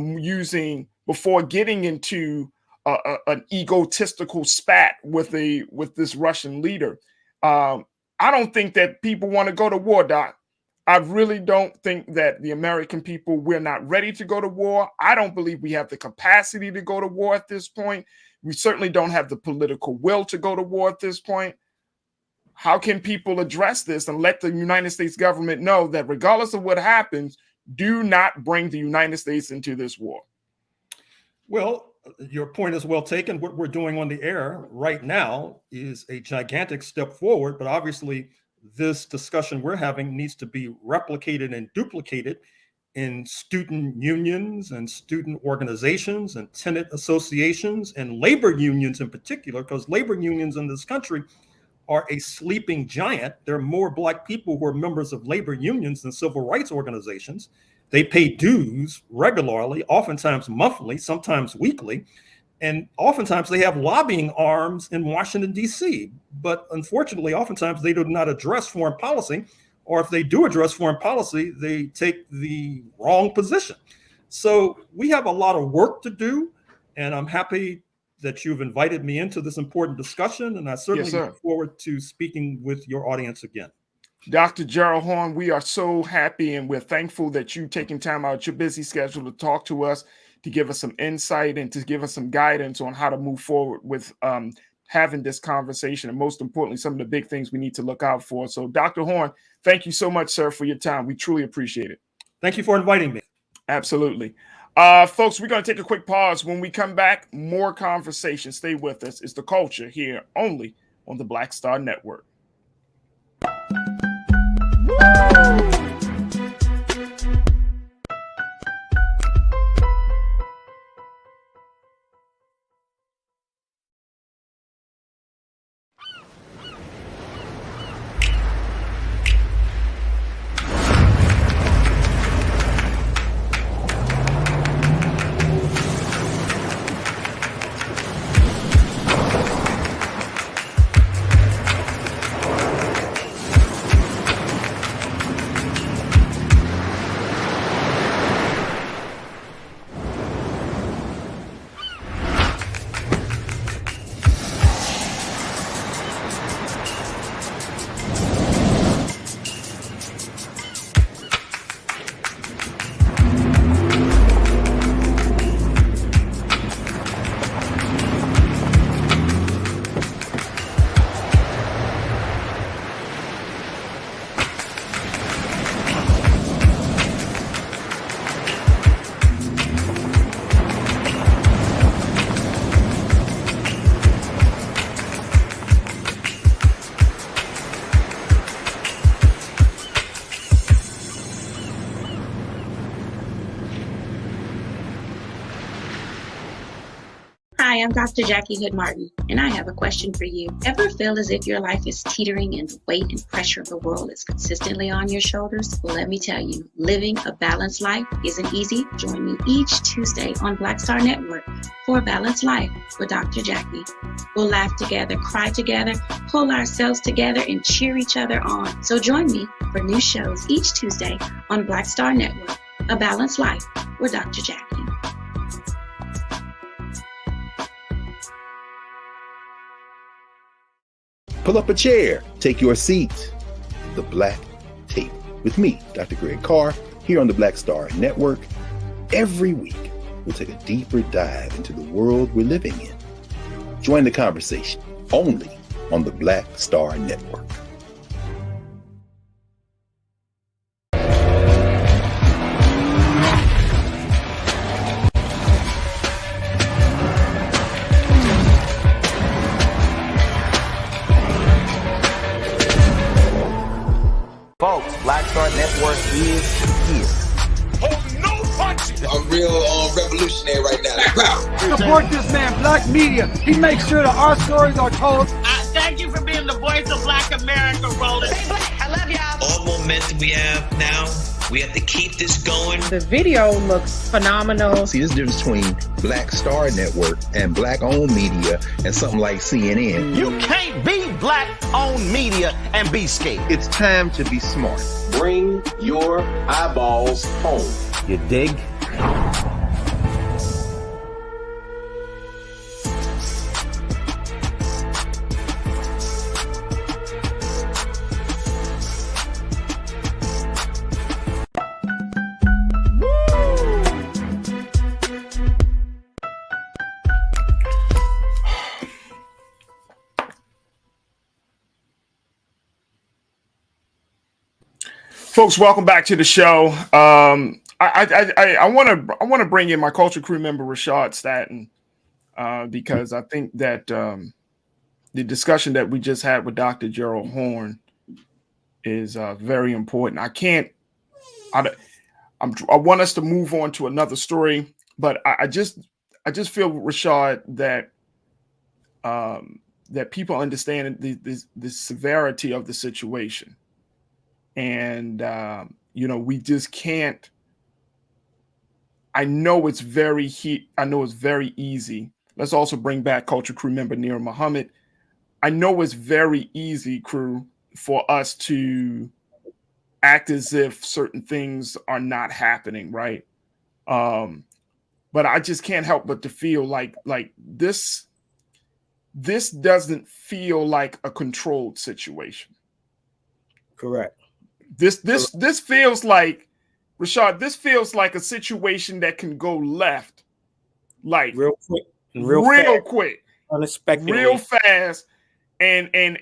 S1: getting into an egotistical spat with this Russian leader. I don't think that people want to go to war, Doc. I really don't think that the American people, we're not ready to go to war. I don't believe we have the capacity to go to war at this point. We certainly don't have the political will to go to war at this point. How can people address this and let the United States government know that regardless of what happens, do not bring the United States into this war?
S11: Well, your point is well taken. What we're doing on the air right now is a gigantic step forward, but obviously this discussion we're having needs to be replicated and duplicated in student unions and student organizations and tenant associations and labor unions in particular, because labor unions in this country are a sleeping giant. There are more Black people who are members of labor unions than civil rights organizations. They pay dues regularly, oftentimes monthly, sometimes weekly, and oftentimes they have lobbying arms in Washington, D.C. But unfortunately, oftentimes they do not address foreign policy, or if they do address foreign policy, they take the wrong position. So we have a lot of work to do, and I'm happy that you've invited me into this important discussion, and I certainly look forward to speaking with your audience again.
S1: Dr. Gerald Horne, we are so happy and we're thankful that you've taken time out of your busy schedule to talk to us, to give us some insight and to give us some guidance on how to move forward with having this conversation, and most importantly, some of the big things we need to look out for. So Dr. Horne, thank you so much, sir, for your time. We truly appreciate it.
S11: Thank you for inviting me.
S1: Absolutely. Folks, we're going to take a quick pause. When we come back, more conversation. Stay with us. It's The Culture here only on the Black Star Network.
S3: Hi, I'm Dr. Jackie Hood Martin, and I have a question for you. Ever feel as if your life is teetering and the weight and pressure of the world is consistently on your shoulders? Well, let me tell you, living a balanced life isn't easy. Join me each Tuesday on Black Star Network for A Balanced Life with Dr. Jackie. We'll laugh together, cry together, pull ourselves together, and cheer each other on. So join me for new shows each Tuesday on Black Star Network, A Balanced Life with Dr. Jackie.
S5: Pull up a chair, take your seat. The Black Tape with me, Dr. Greg Carr, here on the Black Star Network. Every week, we'll take a deeper dive into the world we're living in. Join the conversation only on the Black Star Network.
S6: Folks, Black Star Network is here.
S8: Oh, no punches! I'm real revolutionary right now.
S9: Support this man, Black Media. He makes sure that our stories are told.
S10: Thank you for being the voice of Black America, Roland.
S13: Stay black. I love y'all.
S12: All momentum we have now, we have to keep this going.
S13: The video looks phenomenal.
S6: See, there's a difference between Black Star Network and Black-owned media and something like CNN.
S15: You can't be Black-owned media and be scared.
S6: It's time to be smart.
S16: Bring your eyeballs home.
S6: You dig?
S1: Folks, welcome back to the show. I want to bring in my culture crew member Rashad Staten because I think that the discussion that we just had with Dr. Gerald Horne is very important. I want us to move on to another story, but I just feel, Rashad, that that people understand the severity of the situation. And, we just can't. I know it's very easy. Let's also bring back culture crew member Nira Muhammad. I know it's very easy, crew, for us to act as if certain things are not happening, right? But I just can't help but to feel like this doesn't feel like a controlled situation.
S14: Correct.
S1: This feels like, Rashad, this feels like a situation that can go left, like
S14: real quick,
S1: real quick,
S14: unexpected,
S1: real fast. And as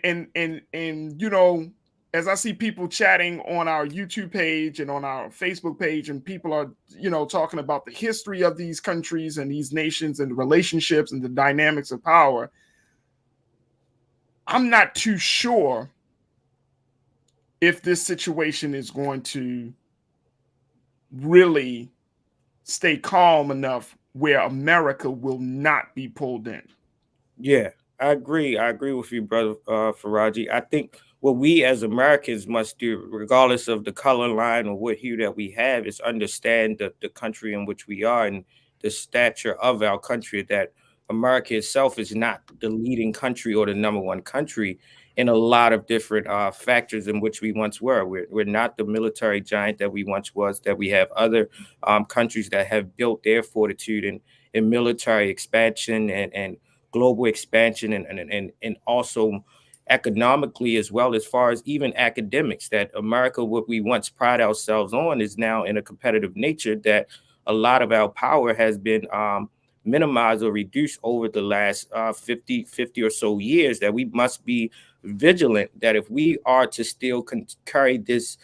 S1: I see people chatting on our YouTube page and on our Facebook page, and people are, talking about the history of these countries and these nations and the relationships and the dynamics of power, I'm not too sure if this situation is going to really stay calm enough where America will not be pulled in.
S14: Yeah, I agree. I agree with you, brother Farajii. I think what we as Americans must do, regardless of the color line or what hue that we have, is understand the country in which we are and the stature of our country, that America itself is not the leading country or the number one country in a lot of different factors in which we once were. We're not the military giant that we once was, that we have other countries that have built their fortitude in military expansion and global expansion and also economically, as well as far as even academics, that America, what we once pride ourselves on, is now in a competitive nature that a lot of our power has been minimized or reduced over the last 50 or so years, that we must be vigilant that if we are to still carry this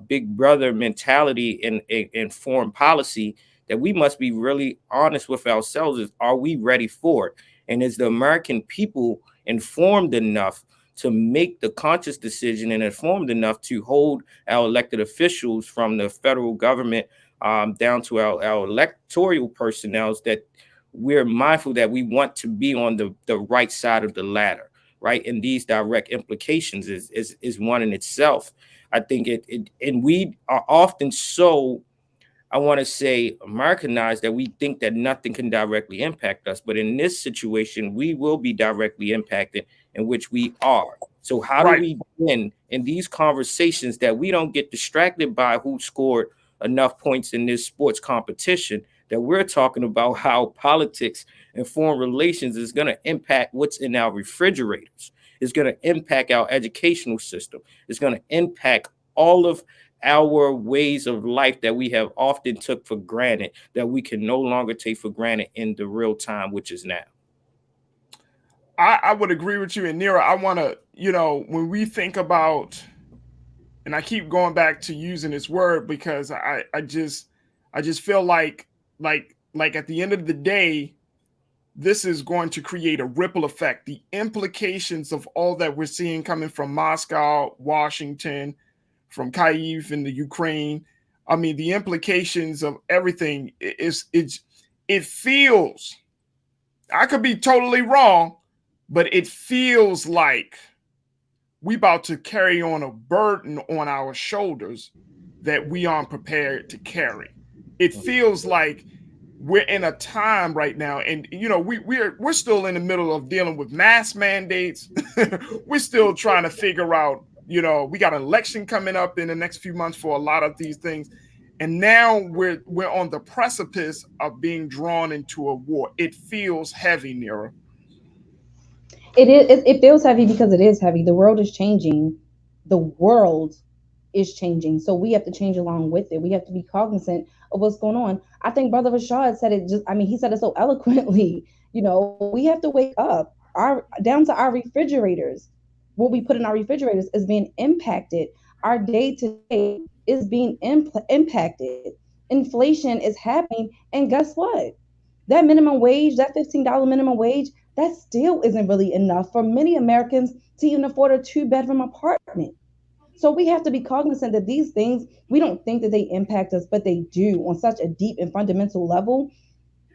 S14: big brother mentality in foreign policy, that we must be really honest with ourselves. Is, are we ready for it? And is the American people informed enough to make the conscious decision and informed enough to hold our elected officials from the federal government down to our electoral personnel, that we're mindful that we want to be on the right side of the ladder, right? And these direct implications is one in itself. I think and we are often so, I want to say, Americanized, that we think that nothing can directly impact us. But in this situation, we will be directly impacted, in which we are. So how do we begin in these conversations that we don't get distracted by who scored enough points in this sports competition, that we're talking about how politics and foreign relations is going to impact what's in our refrigerators. It's going to impact our educational system. It's going to impact all of our ways of life that we have often took for granted, that we can no longer take for granted in the real time, which is now.
S1: I would agree with you. And Nira, I want to, when we think about, and I keep going back to using this word because I just feel like at the end of the day, this is going to create a ripple effect. The implications of all that we're seeing coming from Moscow, Washington, from Kyiv in the Ukraine. I mean, the implications of everything it feels, I could be totally wrong, but it feels like we about to carry on a burden on our shoulders that we aren't prepared to carry. It feels like we're in a time right now, and we're still in the middle of dealing with mask mandates. We're still trying to figure out, we got an election coming up in the next few months for a lot of these things, and now we're on the precipice of being drawn into a war. It feels heavy, Nira.
S7: It feels heavy because it is heavy. The world is changing. The world is changing. So we have to change along with it. We have to be cognizant of what's going on. I think Brother Rashad said it he said it so eloquently. We have to wake up. Down to our refrigerators. What we put in our refrigerators is being impacted. Our day-to-day is being impacted. Inflation is happening. And guess what? That minimum wage, that $15 minimum wage, that still isn't really enough for many Americans to even afford a 2-bedroom apartment. So we have to be cognizant that these things, we don't think that they impact us, but they do on such a deep and fundamental level.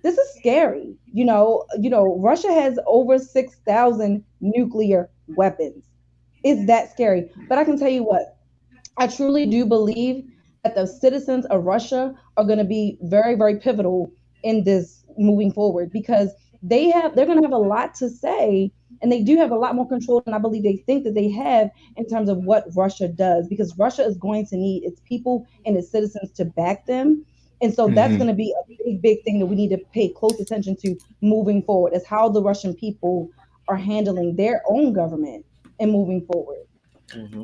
S7: This is scary. Russia has over 6,000 nuclear weapons. It's that scary. But I can tell you what, I truly do believe that the citizens of Russia are going to be very, very pivotal in this moving forward, because they're going to have a lot to say, and they do have a lot more control than I believe they think that they have in terms of what Russia does, because Russia is going to need its people and its citizens to back them. And so that's going to be a big, big thing that we need to pay close attention to moving forward, is how the Russian people are handling their own government and moving forward.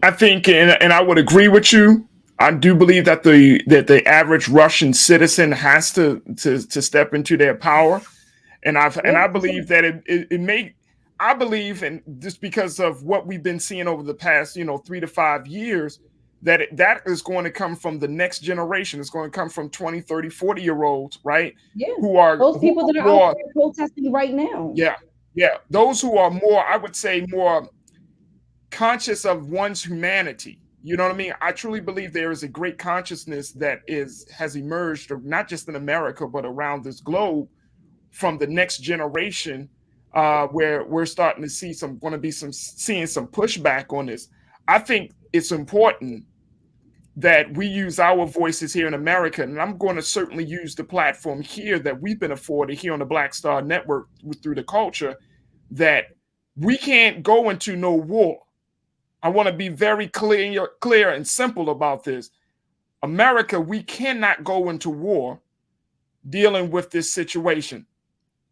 S1: I think, and I would agree with you. I do believe that the average Russian citizen has to step into their power, and I believe that it may. I believe, and just because of what we've been seeing over the past 3 to 5 years, that is going to come from the next generation. It's going to come from 20, 30, 40-year-olds, right?
S7: Yeah.
S1: Who are
S7: those people that are out there protesting right now.
S1: Yeah. Those who are more, I would say, more conscious of one's humanity. You know what I mean? I truly believe there is a great consciousness that has emerged, not just in America, but around this globe, from the next generation, where we're starting to see seeing some pushback on this. I think it's important that we use our voices here in America, and I'm going to certainly use the platform here that we've been afforded here on the Black Star Network through the culture, that we can't go into no war. I want to be very clear and simple about this. America, we cannot go into war dealing with this situation.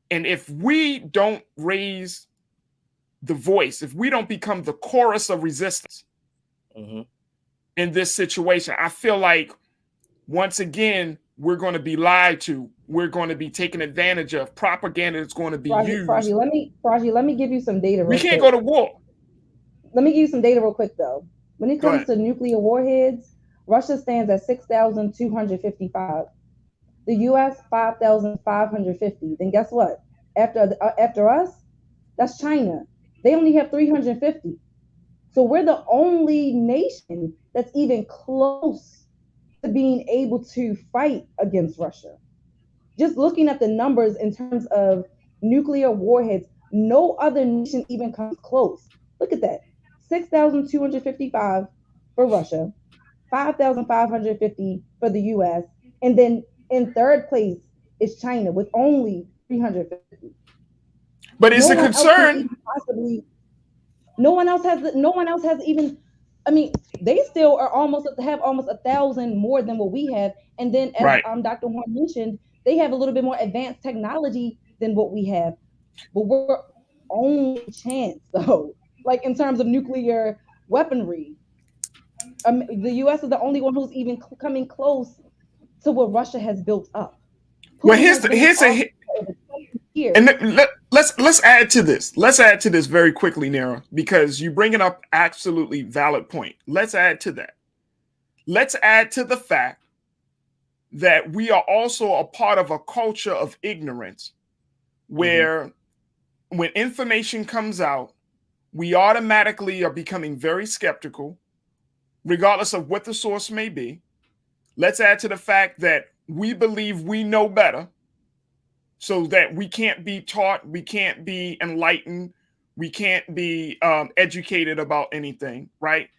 S1: And if we don't raise the voice, if we don't become the chorus of resistance in this situation, I feel like, once again, we're going to be lied to. We're going to be taken advantage of. Propaganda is going to be used.
S7: Farajii, let me give you some data.
S1: We can't go to war.
S7: Let me give you some data real quick, though. When it comes to nuclear warheads, Russia stands at 6,255. The U.S. 5,550. Then guess what? After us, that's China. They only have 350. So we're the only nation that's even close to being able to fight against Russia. Just looking at the numbers in terms of nuclear warheads, no other nation even comes close. Look at that. 6,255 for Russia, 5,550 for the U.S., and then in third place is China with only 350.
S1: But it's a concern.
S7: No one else has even. I mean, they still are almost 1,000 more than what we have, and then as Dr. Horn mentioned, they have a little bit more advanced technology than what we have. But we're only chance though. Like in terms of nuclear weaponry, the U.S. is the only one who's even coming close to what Russia has built up.
S1: Well, let's add to this. Let's add to this very quickly, Nera, because you bring it up absolutely valid point. Let's add to that. Let's add to the fact that we are also a part of a culture of ignorance, where when information comes out, we automatically are becoming very skeptical, regardless of what the source may be. Let's add to the fact that we believe we know better, so that we can't be taught, we can't be enlightened, we can't be educated about anything, right?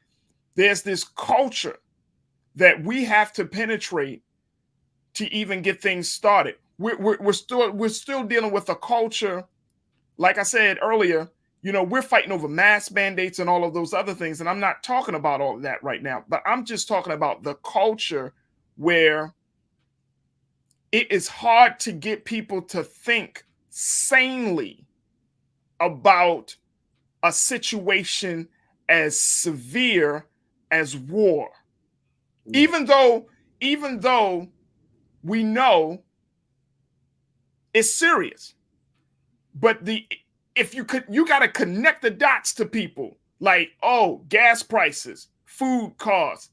S1: There's this culture that we have to penetrate to even get things started. We're still dealing with a culture, like I said earlier, we're fighting over mask mandates and all of those other things. And I'm not talking about all of that right now, but I'm just talking about the culture where it is hard to get people to think sanely about a situation as severe as war. Even though we know it's serious. But you got to connect the dots to people, like, gas prices, food costs,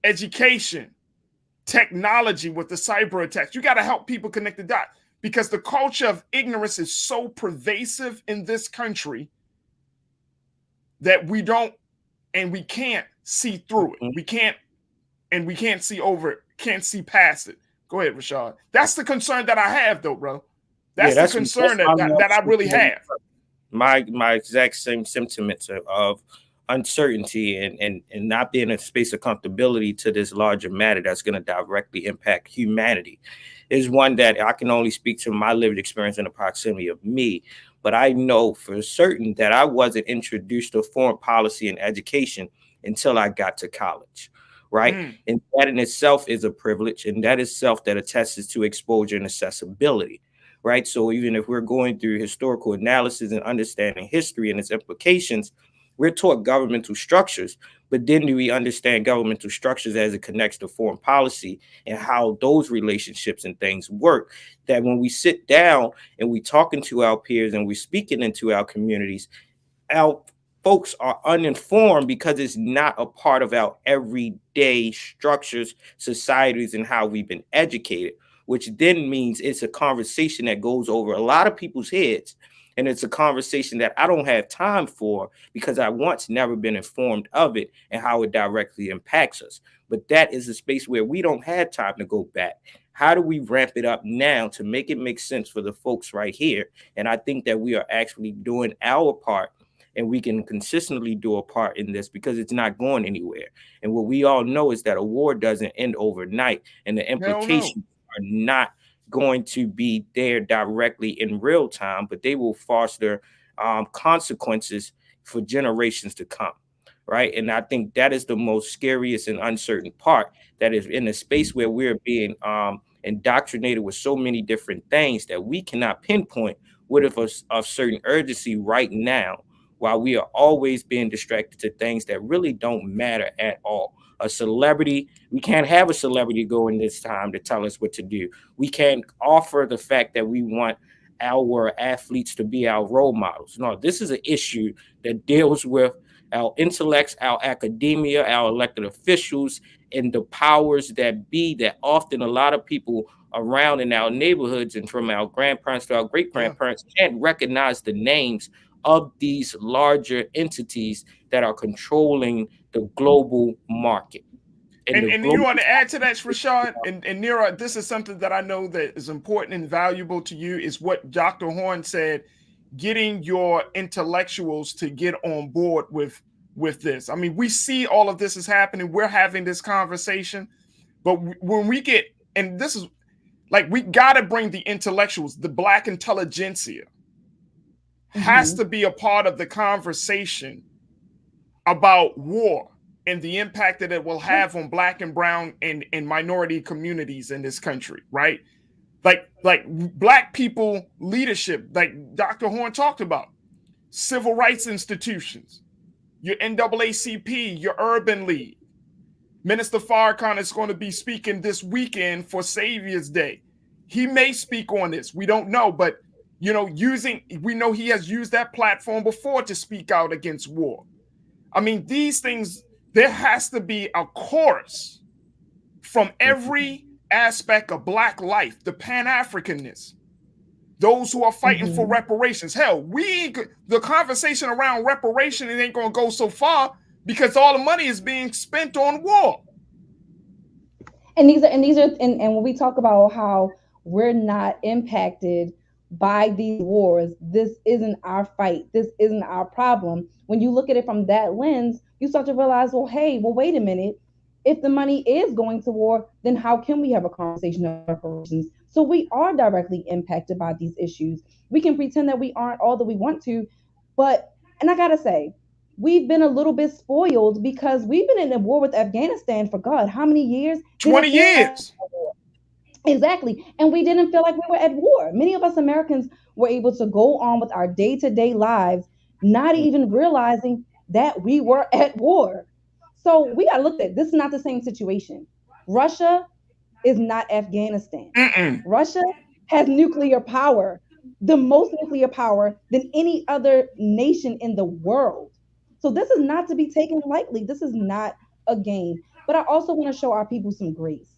S1: education, technology with the cyber attacks. You got to help people connect the dots because the culture of ignorance is so pervasive in this country that we don't and we can't see through it. We can't see over it, can't see past it. Go ahead, Rashad. That's the concern that I have, though, bro. That's the concern that I really have.
S14: My exact same sentiments of uncertainty and not being in a space of comfortability to this larger matter that's going to directly impact humanity is one that I can only speak to my lived experience in the proximity of me. But I know for certain that I wasn't introduced to foreign policy and education until I got to college, right? And that in itself is a privilege, and that itself that attests to exposure and accessibility, right? So even if we're going through historical analysis and understanding history and its implications, we're taught governmental structures, but then do we understand governmental structures as it connects to foreign policy and how those relationships and things work? That when we sit down and we talking to our peers and we're speaking into our communities, our folks are uninformed because it's not a part of our everyday structures, societies, and how we've been educated, which then means it's a conversation that goes over a lot of people's heads. And it's a conversation that I don't have time for because I once never been informed of it and how it directly impacts us. But that is a space where we don't have time to go back. How do we ramp it up now to make it make sense for the folks right here? And I think that we are actually doing our part, and we can consistently do a part in this because it's not going anywhere. And what we all know is that a war doesn't end overnight, and the implications are not going to be there directly in real time, but they will foster consequences for generations to come, right? And I think that is the most scariest and uncertain part, that is in a space where we're being indoctrinated with so many different things that we cannot pinpoint what if of certain urgency right now, while we are always being distracted to things that really don't matter at all. A celebrity, we can't have a celebrity go in this time to tell us what to do. We can't offer the fact that we want our athletes to be our role models. No, this is an issue that deals with our intellects, our academia, our elected officials, and the powers that be that often a lot of people around in our neighborhoods and from our grandparents to our great-grandparents can't recognize the names of these larger entities that are controlling the global market.
S1: And you want to add to that, Rashad? And Nira, this is something that I know that is important and valuable to you, is what Dr. Horn said, getting your intellectuals to get on board with this. I mean, we see all of this is happening. We're having this conversation. But when we get, and this is like, we got to bring the intellectuals, the Black intelligentsia, has to be a part of the conversation about war and the impact that it will have on Black and brown and minority communities in this country, right? Like Black people leadership, like Dr. Horn talked about, civil rights institutions, your NAACP, your Urban League. Minister Farrakhan is going to be speaking this weekend for Savior's Day. He may speak on this. We don't know, but you know, we know he has used that platform before to speak out against war. I mean, these things, there has to be a chorus from every aspect of Black life, the Pan-Africanness, those who are fighting for reparations. Hell, the conversation around reparation, it ain't going to go so far because all the money is being spent on war.
S7: And when we talk about how we're not impacted by these wars, this isn't our fight, this isn't our problem. When you look at it from that lens, you start to realize, wait a minute. If the money is going to war, then how can we have a conversation of reparations? So we are directly impacted by these issues. We can pretend that we aren't all that we want to, and I gotta say, we've been a little bit spoiled because we've been in a war with Afghanistan for God, how many years?
S1: 20 years.
S7: Exactly. And we didn't feel like we were at war. Many of us Americans were able to go on with our day-to-day lives, not even realizing that we were at war. So we got to look at this. Is not the same situation. Russia is not Afghanistan. Russia has nuclear power, the most nuclear power than any other nation in the world. So this is not to be taken lightly. This is not a game. But I also want to show our people some grace.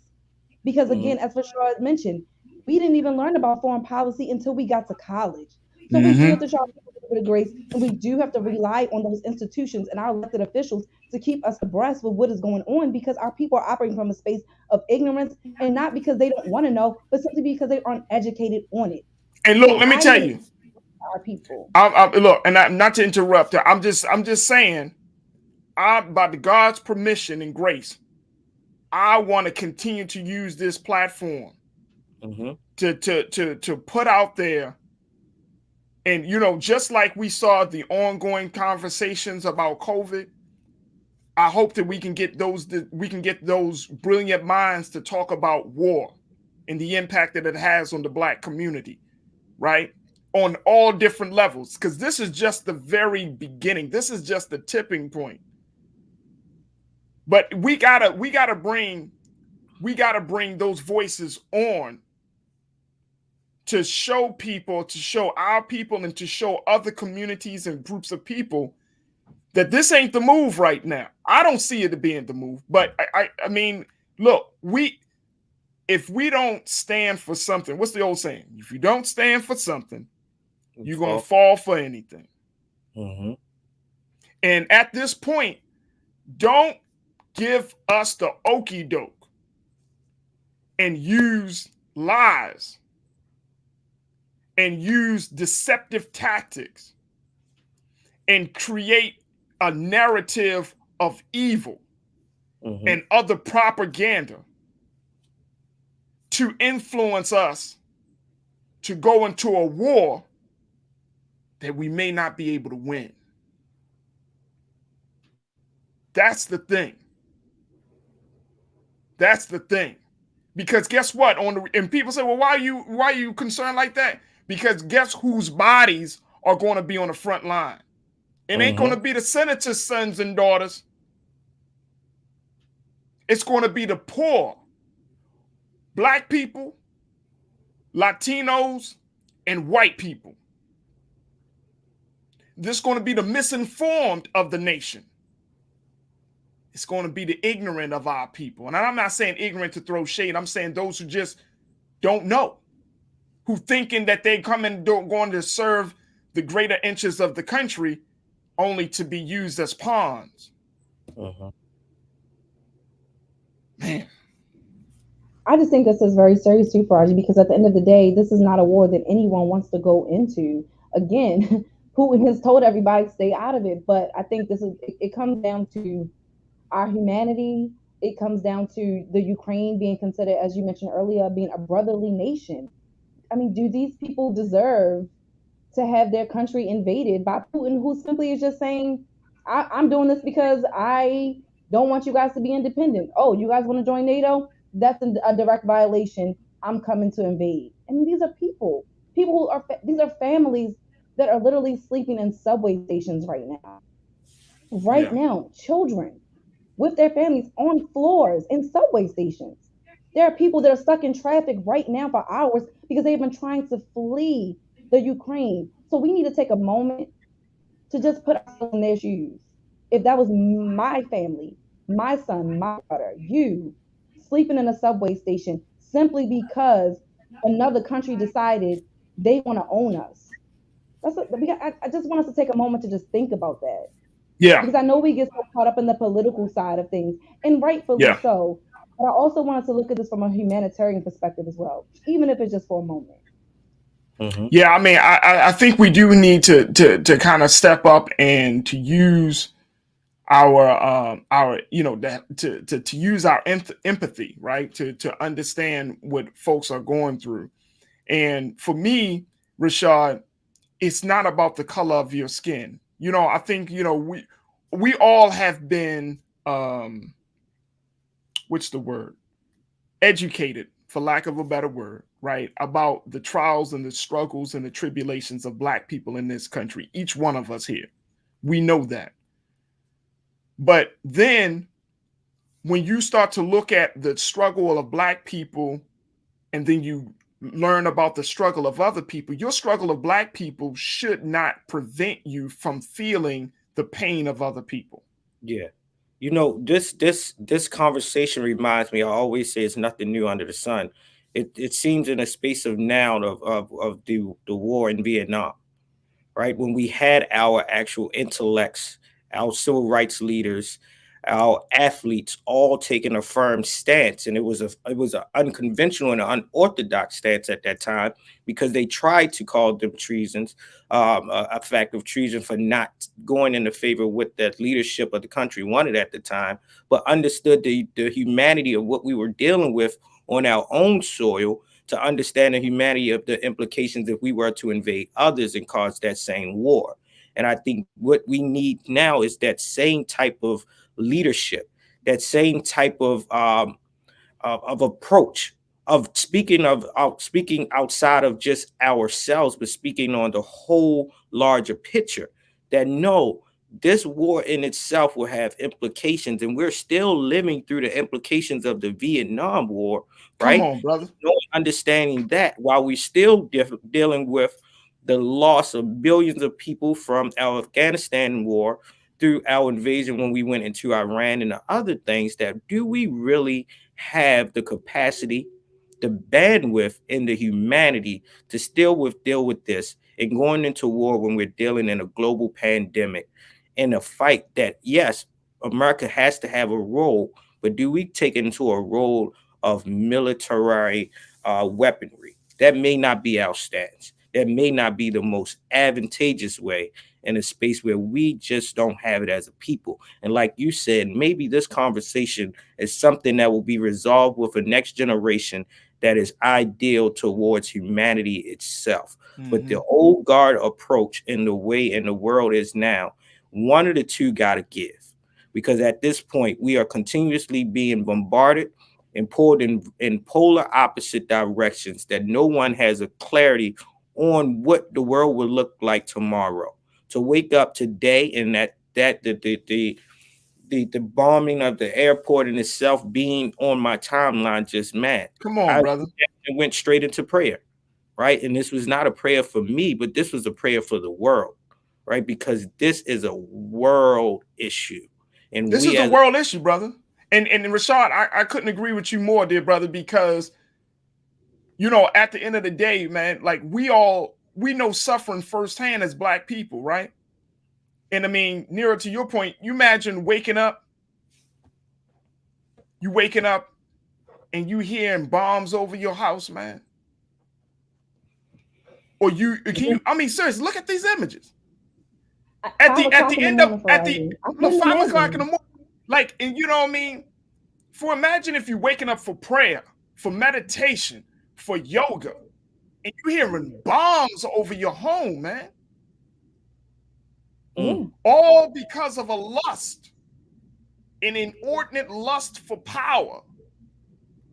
S7: Because again, as Rashad mentioned, we didn't even learn about foreign policy until we got to college. So we do have to show our people a little bit of grace, and we do have to rely on those institutions and our elected officials to keep us abreast with what is going on, because our people are operating from a space of ignorance, and not because they don't want to know, but simply because they aren't educated on it.
S1: And look, let me tell you,
S7: our people.
S1: Look, and not to interrupt her, I'm just saying, by the God's permission and grace, I want to continue to use this platform to put out there. And, you know, just like we saw the ongoing conversations about COVID, I hope that we can get those brilliant minds to talk about war and the impact that it has on the Black community, right? On all different levels, because this is just the very beginning. This is just the tipping point. But we gotta bring those voices on to show people, to show our people, and to show other communities and groups of people that this ain't the move right now. I don't see it being the move, but I mean, look, if we don't stand for something, what's the old saying? If you don't stand for something, you're gonna fall for anything. And at this point, don't give us the okie doke and use lies and use deceptive tactics and create a narrative of evil and other propaganda to influence us to go into a war that we may not be able to win. That's the thing. That's the thing. Because guess what? And people say, well, why are you concerned like that? Because guess whose bodies are going to be on the front line? It ain't going to be the senators' sons and daughters. It's going to be the poor, Black people, Latinos, and white people. This is going to be the misinformed of the nation. It's going to be the ignorant of our people. And I'm not saying ignorant to throw shade. I'm saying those who just don't know, who thinking that they come and going to serve the greater interests of the country only to be used as pawns. Man.
S7: I just think this is very serious too, Farajii, because at the end of the day, this is not a war that anyone wants to go into. Again, Putin has told everybody to stay out of it, but I think it comes down to our humanity. It comes down to the Ukraine being considered, as you mentioned earlier, being a brotherly nation. I mean, do these people deserve to have their country invaded by Putin, who simply is just saying, I'm doing this because I don't want you guys to be independent. Oh, you guys want to join NATO? That's a direct violation. I'm coming to invade. I mean, these are people who are, these are families that are literally sleeping in subway stations right now. Now, children with their families on floors in subway stations. There are people that are stuck in traffic right now for hours because they've been trying to flee the Ukraine. So we need to take a moment to just put ourselves in their shoes. If that was my family, my son, my daughter, you, sleeping in a subway station simply because another country decided they want to own us. I just want us to take a moment to just think about that.
S1: Yeah.
S7: Because I know we get so caught up in the political side of things, and rightfully so. But I also wanted to look at this from a humanitarian perspective as well, even if it's just for a moment.
S1: Yeah, I mean, I think we do need to kind of step up and to use our to use our empathy, right? To understand what folks are going through. And for me, Rashad, it's not about the color of your skin. You know, I think, you know, we all have been what's the word? Educated, for lack of a better word, right? About the trials and the struggles and the tribulations of Black people in this country. Each one of us here, we know that. But then when you start to look at the struggle of Black people, and then you learn about the struggle of other people, your struggle of Black people should not prevent you from feeling the pain of other people.
S14: Yeah. You know, this conversation reminds me. I always say it's nothing new under the sun. It seems in a space of now of the war in Vietnam, right? When we had our actual intellects, our civil rights leaders, our athletes all taking a firm stance, and it was an unconventional and unorthodox stance at that time because they tried to call them treasons, a fact of treason for not going into favor with that leadership of the country wanted at the time, but understood the humanity of what we were dealing with on our own soil to understand the humanity of the implications if we were to invade others and cause that same war. And I think what we need now is that same type of leadership, that same type of approach of speaking outside of just ourselves, but speaking on the whole larger picture. That no, this war in itself will have implications, and we're still living through the implications of the Vietnam War, right?
S1: Come on, brother.
S14: Understanding that while we're still dealing with the loss of billions of people from our Afghanistan war through our invasion when we went into Iran and the other things, that do we really have the capacity, the bandwidth, and the humanity to still deal with this and going into war when we're dealing in a global pandemic, in a fight that, yes, America has to have a role, but do we take it into a role of military weaponry? That may not be our stance. That may not be the most advantageous way in a space where we just don't have it as a people. And like you said, maybe this conversation is something that will be resolved with a next generation that is ideal towards humanity itself. Mm-hmm. But the old guard approach in the way in the world is now, one of the two got to give. Because at this point, we are continuously being bombarded and pulled in polar opposite directions that no one has a clarity on what the world will look like tomorrow. To wake up today and that the bombing of the airport in itself being on my timeline just mad.
S1: Come on, brother.
S14: It went straight into prayer, right? And this was not a prayer for me, but this was a prayer for the world, right? Because this is a world issue. And
S1: this is a world issue, brother. And Rashad, I couldn't agree with you more, dear brother, because you know, at the end of the day, man, like we know suffering firsthand as Black people, right? And I mean, nearer to your point, you imagine waking up and you hearing bombs over your house, man. Or I mean, seriously, look at these images. At the end of 5 o'clock in the morning. Like, and you know what I mean? Imagine if you're waking up for prayer, for meditation, for yoga, and you hearing bombs over your home, man. All because of a lust, an inordinate lust for power.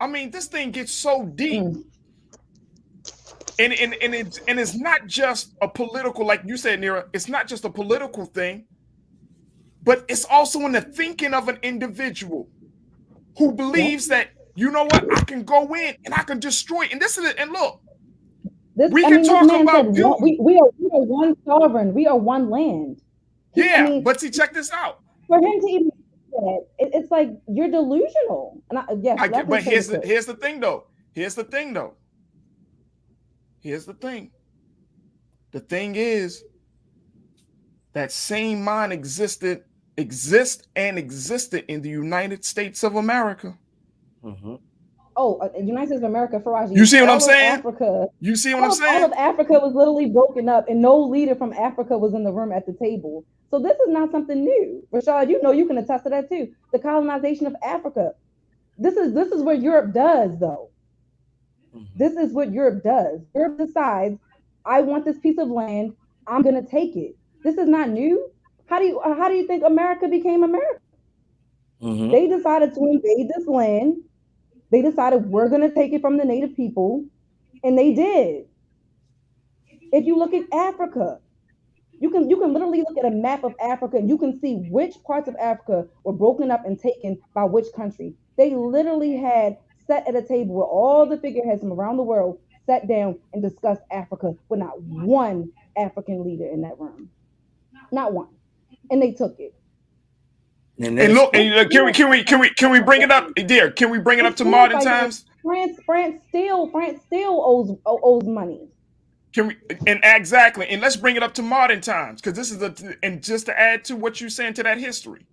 S1: I mean, this thing gets so deep. And it's not just a political, like you said, Nira, it's not just a political thing, but it's also in the thinking of an individual who believes that, you know what, I can go in and I can destroy. And this is it. And look, we can talk about
S7: we are one sovereign. We are one land.
S1: But see, check this out.
S7: For him to even say that, it's like you're delusional. And
S1: but here's the thing, though. The thing is, that same mind existed in the United States of America.
S7: Mm-hmm. United States of America, Farajii.
S1: You see what I'm saying?
S7: Africa.
S1: You see what I'm saying?
S7: All of Africa was literally broken up, and no leader from Africa was in the room at the table. So this is not something new. Rashad, you know, you can attest to that too. The colonization of Africa. This is what Europe does, though. Mm-hmm. This is what Europe does. Europe decides, I want this piece of land. I'm going to take it. This is not new. How do you think America became America? Mm-hmm. They decided to invade this land. They decided we're going to take it from the native people, and they did. If you look at Africa, you can literally look at a map of Africa, and you can see which parts of Africa were broken up and taken by which country. They literally had sat at a table where all the figureheads from around the world sat down and discussed Africa with not one African leader in that room. Not one. And they took it.
S1: And look, and can we bring it up, dear? Can we bring it up to modern times?
S7: France still owes money.
S1: Can we? And exactly, and let's bring it up to modern times, because this is and just to add to what you're saying to that history.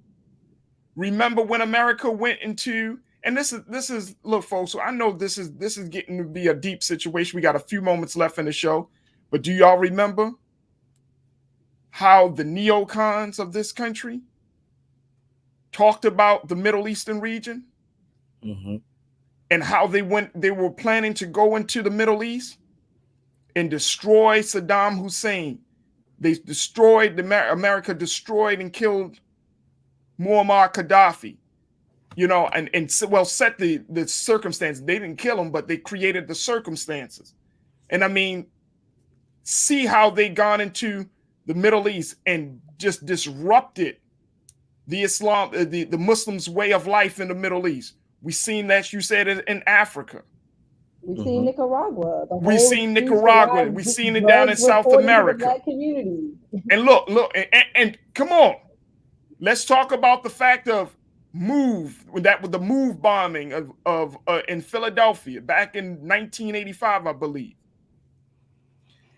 S1: Remember when America went into, and this is look, folks. So I know this is getting to be a deep situation. We got a few moments left in the show, but do y'all remember how the neocons of this country talked about the Middle Eastern region, and how they were planning to go into the Middle East and destroy Saddam Hussein. They destroyed America destroyed and killed Muammar Gaddafi, and set the circumstances. They didn't kill him, but they created the circumstances. And I mean, see how they gone into the Middle East and just disrupted the the Muslims' way of life in the Middle East. We seen that, you said, in Africa.
S7: We've seen Nicaragua.
S1: We've seen Nicaragua. We've seen it down in South America.
S7: Black community.
S1: And look, and come on. Let's talk about the fact of the move bombing of in Philadelphia back in 1985, I believe.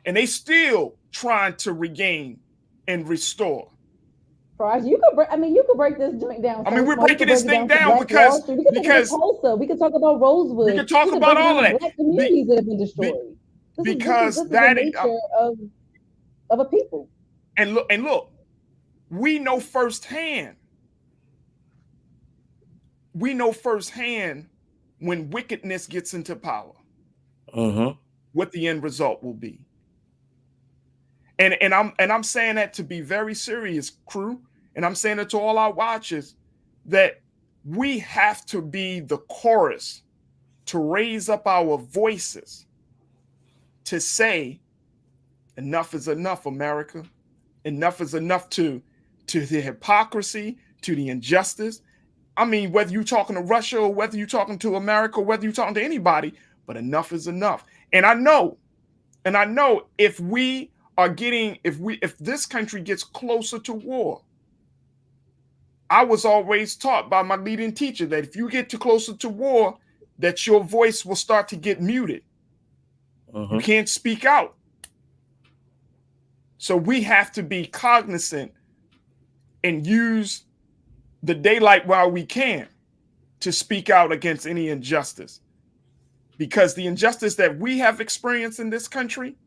S1: And they still trying to regain and restore.
S7: Farajii, you could break this joint down.
S1: I mean, we're breaking this thing down because
S7: we could talk about Rosewood.
S1: We could talk about all of that.
S7: Black communities that have been destroyed. This is the nature of a people.
S1: And look, we know firsthand. We know firsthand when wickedness gets into power, what the end result will be. And I'm saying that to be very serious, crew. And I'm saying it to all our watchers, that we have to be the chorus to raise up our voices to say, enough is enough, America. Enough is enough to the hypocrisy, to the injustice. I mean, whether you're talking to Russia or whether you're talking to America, or whether you're talking to anybody, but enough is enough. And I know if this country gets closer to war, I was always taught by my leading teacher that if you get too closer to war, that your voice will start to get muted. You can't speak out. So we have to be cognizant and use the daylight while we can to speak out against any injustice. Because the injustice that we have experienced in this country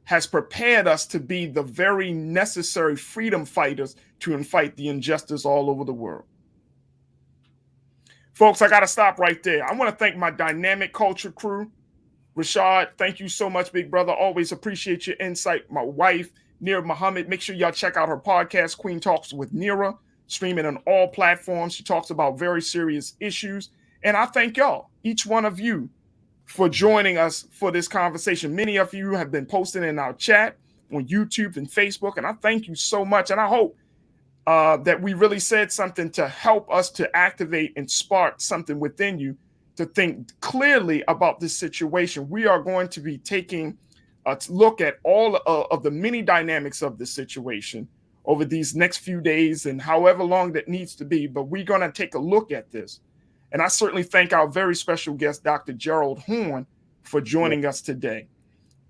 S1: has prepared us to be the very necessary freedom fighters to fight the injustice all over the world. Folks, I got to stop right there. I want to thank my dynamic culture crew. Rashad, thank you so much, big brother. Always appreciate your insight. My wife, Nira Muhammad. Make sure y'all check out her podcast, Queen Talks with Nira, streaming on all platforms. She talks about very serious issues. And I thank y'all, each one of you, for joining us for this conversation. Many of you have been posting in our chat on YouTube and Facebook, and I thank you so much. And I hope that we really said something to help us to activate and spark something within you to think clearly about this situation. We are going to be taking a look at all of the many dynamics of the situation over these next few days and however long that needs to be, but we're going to take a look at this. And I certainly thank our very special guest, Dr. Gerald Horne, for joining us today.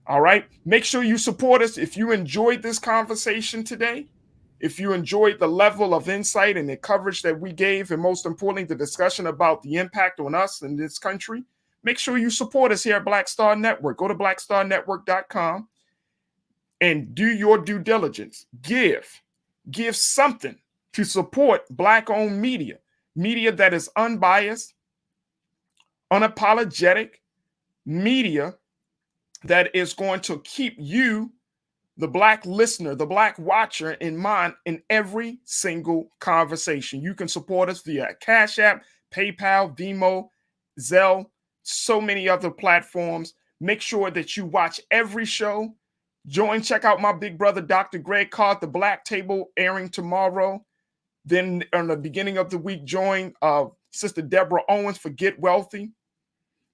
S1: All right. Make sure you support us. If you enjoyed this conversation today, if you enjoyed the level of insight and the coverage that we gave, and most importantly, the discussion about the impact on us in this country, make sure you support us here at Black Star Network. Go to blackstarnetwork.com and do your due diligence. Give something to support Black-owned media. Media that is unbiased, unapologetic, media that is going to keep you, the Black listener, the Black watcher, in mind in every single conversation. You can support us via Cash App, PayPal, Venmo, Zelle, so many other platforms. Make sure that you watch every show. Check out my big brother, Dr. Greg Carr, The Black Table, airing tomorrow. Then on the beginning of the week, join Sister Deborah Owens for Get Wealthy.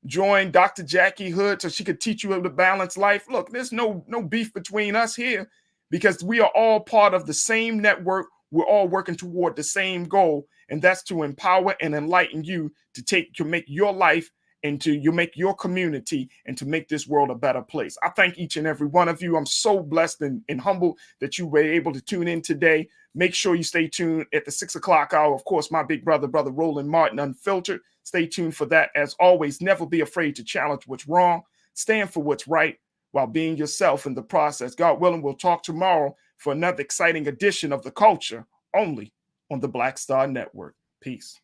S1: Join Dr. Jackie Hood so she could teach you how to balance life. Look, there's no beef between us here because we are all part of the same network we're all working toward the same goal, and that's to empower and enlighten you to make your life and to make your community and to make this world a better place. I thank each and every one of you. I'm so blessed and humbled that you were able to tune in today. Make sure you stay tuned at the 6 o'clock hour. Of course, my big brother Roland Martin Unfiltered. Stay tuned for that. As always, never be afraid to challenge what's wrong. Stand for what's right while being yourself in the process. God willing, we'll talk tomorrow for another exciting edition of The Culture, only on the Black Star Network. Peace.